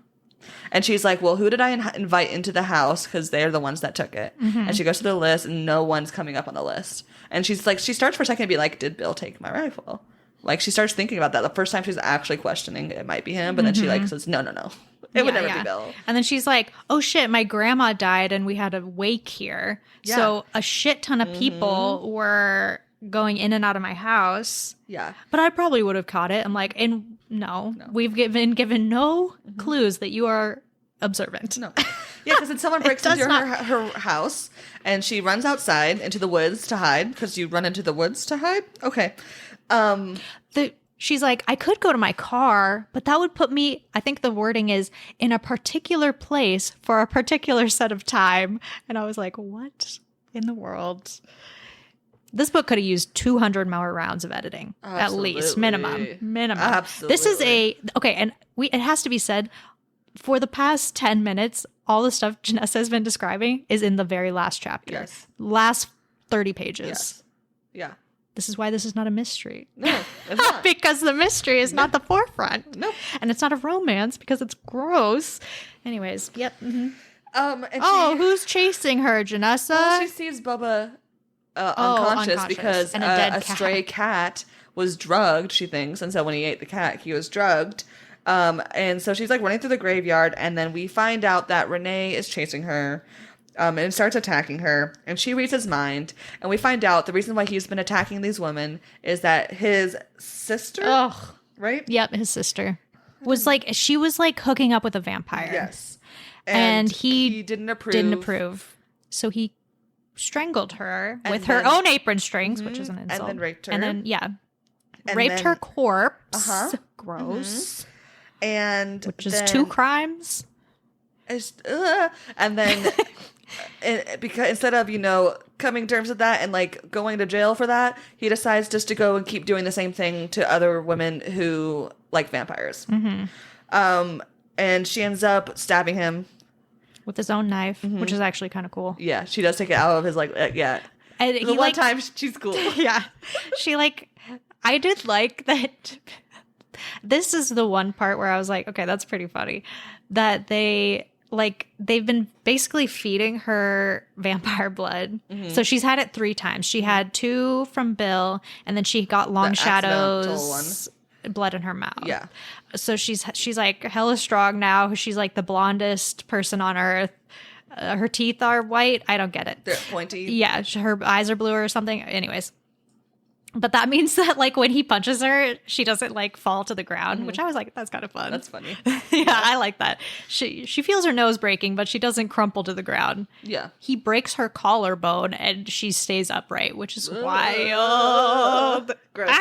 And she's like, well, who did I invite into the house? Because they're the ones that took it. Mm-hmm. And she goes to the list, and no one's coming up on the list. And she's like, she starts for a second to be like, did Bill take my rifle? Like, she starts thinking about that. The first time she's actually questioning it might be him, but then she like says, no. It would never be Bill. And then she's like, oh shit, my grandma died and we had a wake here. Yeah. So a shit ton of people were going in and out of my house. Yeah. But I probably would have caught it. I'm like, no. We've given no clues that you are observant. No. Yeah, because then someone breaks into her house, and she runs outside into the woods to hide, because you run into the woods to hide? Okay. She's like, I could go to my car, but that would put me, I think the wording is, in a particular place for a particular set of time. And I was like, what in the world? This book could have used 200 more rounds of editing, Absolutely. At least, minimum. Absolutely. This is and it has to be said, for the past 10 minutes, all the stuff Janessa has been describing is in the very last chapter. Yes. Last 30 pages. Yes. Yeah. This is why this is not a mystery. No, it's not. Because the mystery is not the forefront. No. And it's not a romance because it's gross. Anyways, yep. Mm-hmm. Who's chasing her, Janessa? Well, she sees Bubba unconscious because and a stray cat was drugged, she thinks. And so when he ate the cat, he was drugged. And so she's like running through the graveyard. And then we find out that Renee is chasing her. And starts attacking her, and she reads his mind, and we find out the reason why he's been attacking these women is that his sister, right? Yep, his sister was she was hooking up with a vampire. Yes, and he didn't approve. So he strangled her with her own apron strings, which is an insult, and then raped her, and then raped her corpse. Gross, and which is 2 crimes. And then because instead of coming to terms with that and going to jail for that, he decides just to go and keep doing the same thing to other women who like vampires. And she ends up stabbing him with his own knife, which is actually kind of cool. Yeah, she does take it out of his And the one time she's cool. Yeah, she I did like that. This is the one part where I was like, okay, that's pretty funny. That they've been basically feeding her vampire blood. So she's had it 3 times. She had 2 from Bill, and then she got Long Shadow's blood in her mouth. Yeah. So she's hella strong now. She's the blondest person on earth. Her teeth are white. I don't get it. They're pointy. Yeah, her eyes are blue or something. Anyways. But that means that when he punches her, she doesn't fall to the ground, which I was like, that's kind of fun. That's funny. Yeah, I like that. She feels her nose breaking, but she doesn't crumple to the ground. Yeah. He breaks her collarbone and she stays upright, which is wild. Gross.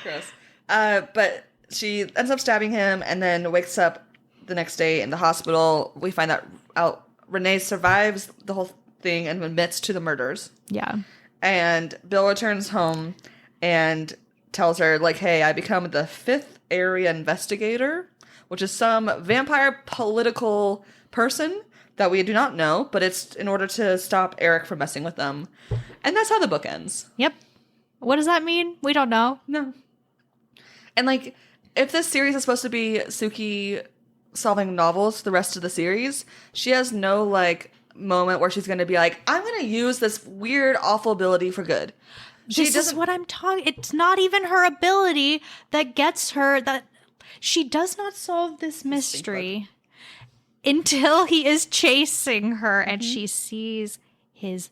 Gross. But she ends up stabbing him and then wakes up the next day in the hospital. We find out Renee survives the whole thing and admits to the murders. Yeah. And Bill returns home and tells her, hey, I become the 5th area investigator, which is some vampire political person that we do not know, but it's in order to stop Eric from messing with them. And that's how the book ends. Yep. What does that mean? We don't know. No. And if this series is supposed to be Suki solving novels the rest of the series. She has no like moment where she's going to be like, I'm going to use this weird, awful ability for good. This is what I'm talking. It's not even her ability that gets her. That she does not solve this mystery until he is chasing her and she sees his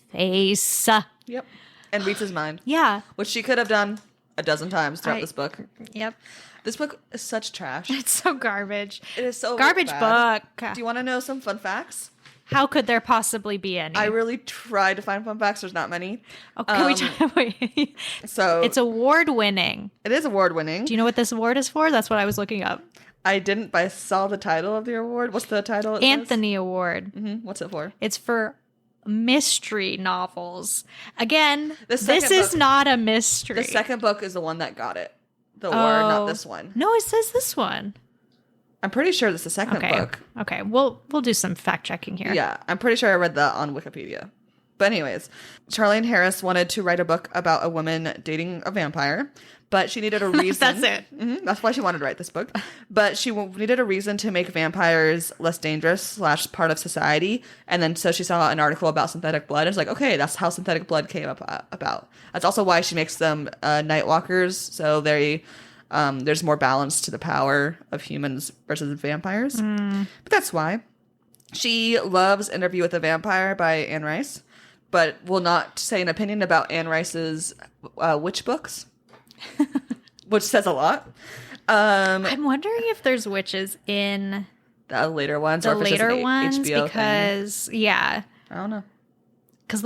face. Yep. And reads his mind. Yeah. Which she could have done a dozen times throughout this book. Yep. This book is such trash. It's so garbage. It is so garbage bad. book. Do you want to know some fun facts? How could there possibly be any? I really tried to find fun facts. There's not many. Oh, can we So it's award winning. It is award winning. Do you know what this award is for? That's what I was looking up. I didn't, but I saw the title of the award. What's the title? Anthony Award. Mm-hmm. What's it for? It's for mystery novels. Again, this book, is not a mystery. The second book is the one that got it. The award, not this one. No, it says this one. I'm pretty sure this is the second book. Okay, we'll do some fact checking here. Yeah, I'm pretty sure I read that on Wikipedia. But anyways, Charlaine Harris wanted to write a book about a woman dating a vampire, but she needed a reason. That's it. Mm-hmm, that's why she wanted to write this book. But she needed a reason to make vampires less dangerous / part of society. And then so she saw an article about synthetic blood. And it's like, okay, that's how synthetic blood came about. That's also why she makes them night walkers. So there's more balance to the power of humans versus vampires. But that's why. She loves Interview with a Vampire by Anne Rice, but will not say an opinion about Anne Rice's witch books, which says a lot. I'm wondering if there's witches in the later ones, the or if it's just later an ones HBO because thing. yeah, I don't know. Because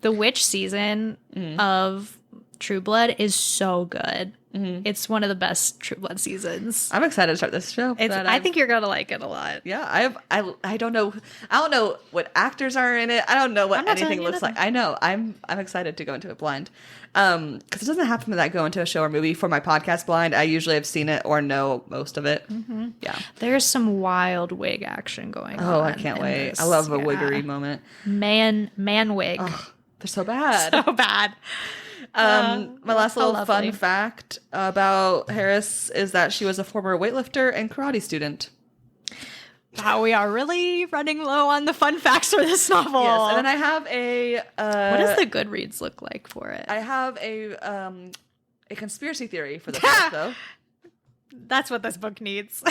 the witch season of True Blood is so good. It's one of the best True Blood seasons. I'm excited to start this show. I think you're gonna like it a lot. Yeah, I don't know. I don't know what actors are in it. I don't know what anything looks like. I know. I'm excited to go into it blind. Because it doesn't happen that I go into a show or movie for my podcast blind. I usually have seen it or know most of it. Yeah. There's some wild wig action going on. Oh, I can't wait. This. I love a wiggery moment. Man wig. Oh, they're so bad. So bad. My last so little fun lovely. fact about Harris is that she was a former weightlifter and karate student. Wow, we are really running low on the fun facts for this novel. Yes, and then I have a... what does the Goodreads look like for it? I have a conspiracy theory for this book, though. That's what this book needs.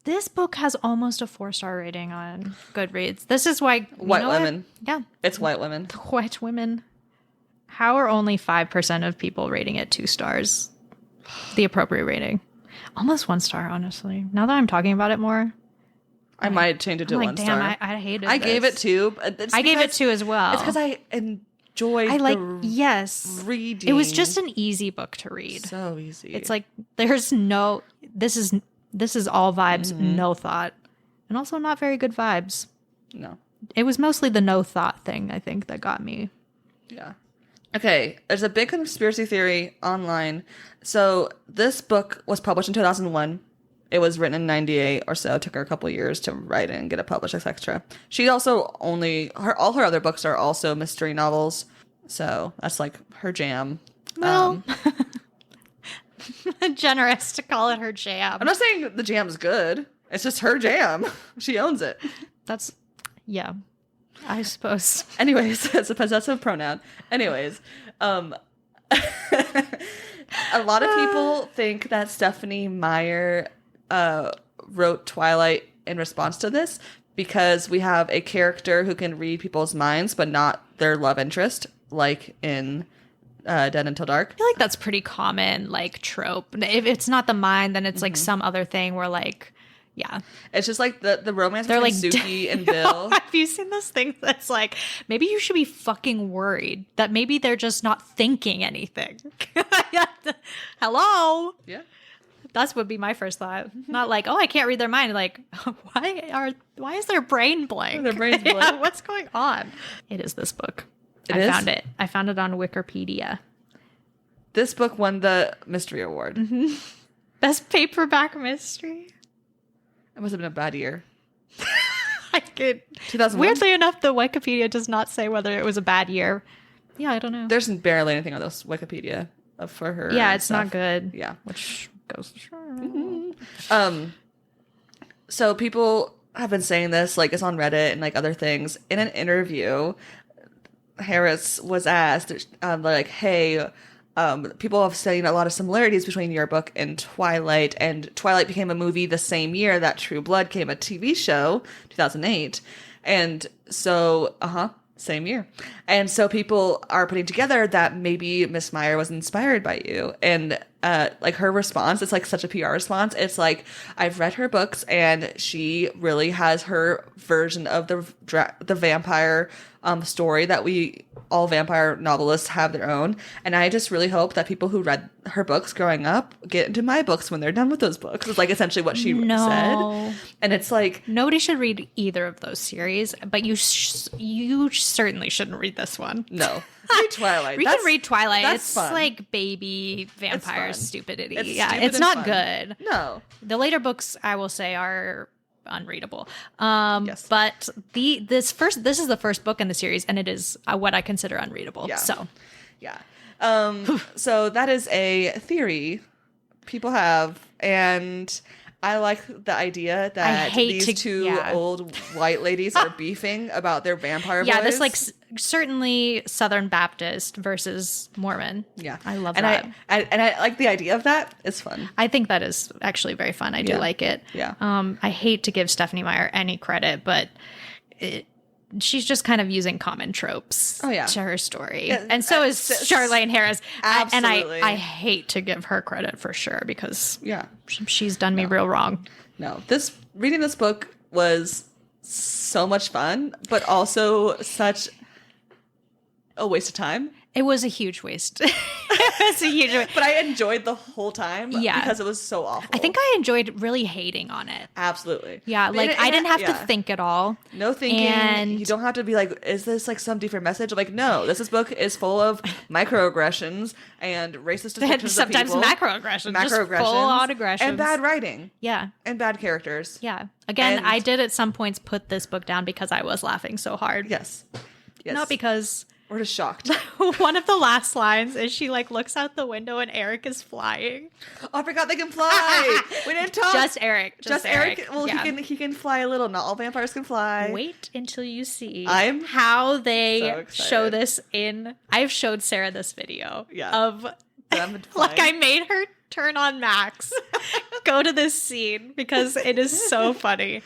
This book has almost a 4-star rating on Goodreads. This is why... White women. Yeah. It's white women. White women. How are only 5% of people rating it 2 stars? The appropriate rating. Almost 1 star, honestly. Now that I'm talking about it more... I might change it to 1 star. Damn, I hated it. I gave it 2. I gave it 2 as well. It's because I enjoyed yes. reading. It was just an easy book to read. So easy. It's like there's no... This is all vibes, no thought. And also not very good vibes. No. It was mostly the no thought thing, I think, that got me. Yeah. Okay, there's a big conspiracy theory online. So this book was published in 2001. It was written in 98 or so. It took her a couple of years to write it and get it published, etc. She also all her other books are also mystery novels. So that's like her jam. Well, generous to call it her jam. I'm not saying the jam's good. It's just her jam. She owns it. That's, yeah, I suppose. Anyways, it's a possessive pronoun. Anyways, a lot of people think that Stephanie Meyer wrote Twilight in response to this because we have a character who can read people's minds, but not their love interest, like in Dead Until Dark. I feel like that's pretty common, like, trope. If it's not the mind, then it's like some other thing where, like, yeah. It's just like the romance They're between like, Suki and Bill. Have you seen this thing that's like, maybe you should be fucking worried that maybe they're just not thinking anything? Hello? Yeah. That would be my first thought. Not like, oh, I can't read their mind. Like, why is their brain blank? Their brain's blank. Yeah, what's going on? It is this book. I found it. I found it on Wikipedia. This book won the mystery award. Best paperback mystery. It must have been a bad year. I could. 2001. Weirdly enough, the Wikipedia does not say whether it was a bad year. Yeah, I don't know. There's barely anything on this Wikipedia for her. Yeah, it's not good. Yeah. Which goes. So people have been saying this, like it's on Reddit and like other things. In an interview, Harris was asked, like, hey, people have seen a lot of similarities between your book and Twilight, and Twilight became a movie the same year that True Blood came a TV show, 2008. And so, same year. And so people are putting together that maybe Miss Meyer was inspired by you. And like her response, it's like such a PR response. It's like, I've read her books and she really has her version of the vampire story that all vampire novelists have their own. And I just really hope that people who read her books growing up get into my books when they're done with those books. It's like essentially what she said. And it's like, nobody should read either of those series, but you certainly shouldn't read this one. No. Read Twilight. We can read Twilight. It's fun. like baby vampire stupidity. It's it's not good. No. The later books, I will say, are unreadable. Yes. But this is the first book in the series, and it is what I consider unreadable. Yeah. So, yeah. So that is a theory people have, and I like the idea that these two old white ladies are beefing about their vampire boys. Yeah, this like certainly Southern Baptist versus Mormon. Yeah, I love and that. I like the idea of that. It's fun. I think that is actually very fun. I do like it. Yeah. I hate to give Stephanie Meyer any credit, but she's just kind of using common tropes to her story. Yeah, and so is Charlaine Harris. Absolutely. And I hate to give her credit for sure because she's done me real wrong. No, reading this book was so much fun, but also such a waste of time. It was a huge waste. It was a huge waste. But I enjoyed the whole time because it was so awful. I think I enjoyed really hating on it. Absolutely. Yeah, like I didn't have to think at all. No thinking. And you don't have to be like, is this like some different message? I'm like, no, this book is full of microaggressions and racist depictions sometimes of people. Macroaggressions. Just full-on aggressions. And bad writing. Yeah. And bad characters. Yeah. Again, I did at some points put this book down because I was laughing so hard. Yes. Not because... We're just shocked. One of the last lines is she like looks out the window and Eric is flying. Oh, I forgot they can fly. We didn't talk. Just Eric. Just Eric. Well, he can fly a little. Not all vampires can fly. Wait until you see how they show this in. I've showed Sarah this video of like I made her turn on Max, go to this scene because it is so funny.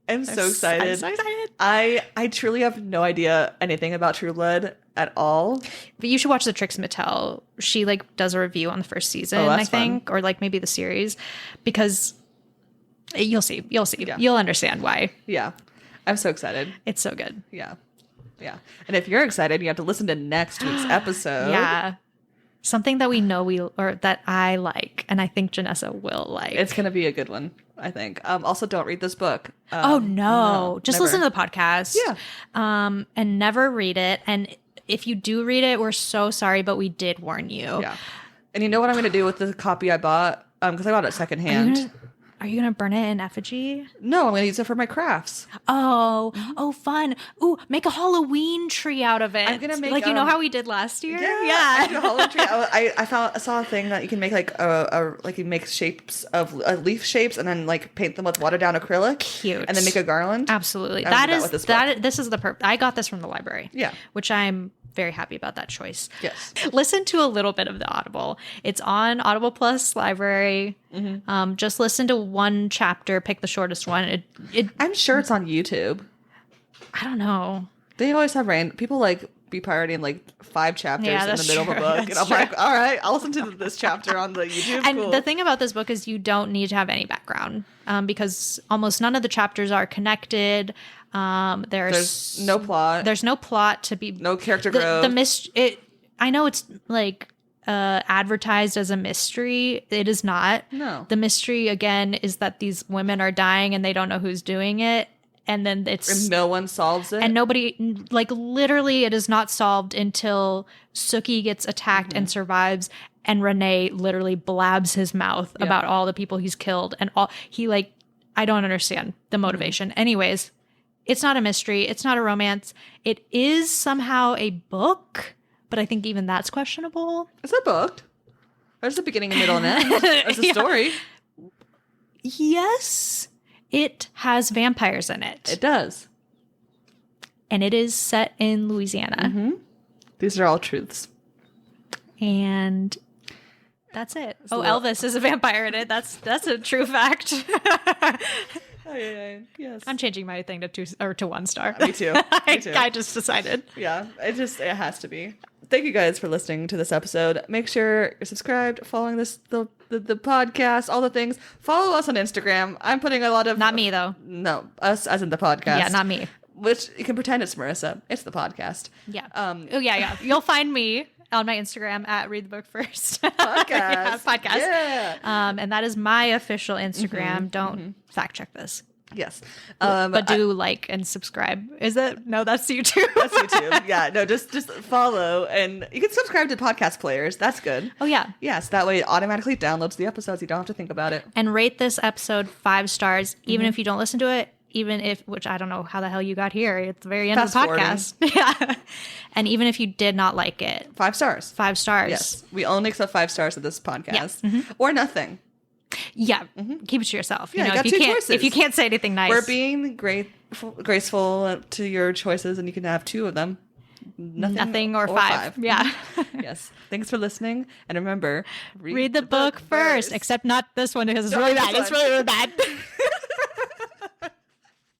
I'm so excited. I'm so excited. I truly have no idea anything about True Blood at all. But you should watch the Trix Mattel. She like does a review on the first season, I think, or like maybe the series, because you'll see. Yeah. You'll understand why. Yeah. I'm so excited. It's so good. Yeah. Yeah. And if you're excited, you have to listen to next week's episode. Yeah. Something that we know that I like, and I think Janessa will like. It's going to be a good one, I think. Also, don't read this book. No. Just never. listen to the podcast. Yeah. And never read it. And if you do read it, we're so sorry, but we did warn you. Yeah. And you know what I'm going to do with the copy I bought? Because I got it secondhand. Are you going to burn it in effigy? No, I'm going to use it for my crafts. Oh, fun. Ooh, make a Halloween tree out of it. I'm going to make... Like, you know how we did last year? Yeah. A Halloween tree. I saw a thing that you can make like you make shapes of leaf shapes and then like paint them with watered down acrylic. Cute. And then make a garland. Absolutely. This is the purpose. I got this from the library. Yeah. Which I'm very happy about that choice. Yes. Listen to a little bit of the Audible. It's on Audible Plus Library. Mm-hmm. Just listen to one chapter, pick the shortest one. I'm sure it's on YouTube. I don't know. They always have people like be pirating like 5 chapters in the middle of a book. And I'm like, all right, I'll listen to this chapter on the YouTube. And the thing about this book is you don't need to have any background because almost none of the chapters are connected. There's no plot. There's no plot to be. No character growth. I know it's like advertised as a mystery. It is not. No. The mystery again is that these women are dying and they don't know who's doing it. And then and no one solves it. And nobody, like literally it is not solved until Sookie gets attacked and survives. And Renee literally blabs his mouth about all the people he's killed. And I don't understand the motivation. Anyways, it's not a mystery. It's not a romance. It is somehow a book, but I think even that's questionable. It's a book. There's a beginning, a middle, and end. There's a story. Yes. It has vampires in it. It does. And it is set in Louisiana. These are all truths. And that's it. Elvis is a vampire in it. That's a true fact. Yes. I'm changing my thing to 1 star. Me too. I just decided. Yeah, it has to be. Thank you guys for listening to this episode. Make sure you're subscribed, following the podcast, all the things. Follow us on Instagram. I'm putting a lot of... Not me, though. No, us as in the podcast. Yeah, not me. Which you can pretend it's Marissa. It's the podcast. Yeah. Yeah. You'll find me on my Instagram at Read the Book First. Podcast. Yeah. And that is my official Instagram. Don't fact check this. Yes. But do like and subscribe. Is it? No, that's YouTube. That's YouTube. Yeah. No, just follow, and you can subscribe to podcast players. That's good. Oh, yeah. Yes. That way it automatically downloads the episodes. You don't have to think about it. And rate this episode 5 stars, even if you don't listen to it. Which I don't know how the hell you got here. It's the very end of the podcast. Yeah. And even if you did not like it. 5 stars. 5 stars. Yes. We only accept 5 stars at this podcast. Or nothing. Yeah. Keep it to yourself. Yeah, you know, got if you two can't, choices. if you can't say anything nice. We're being graceful to your choices, and you can have 2 of them. Nothing or 5. Yeah. Yes. Thanks for listening. And remember, read the book first. Except not this one because it's really bad. It's really, really bad.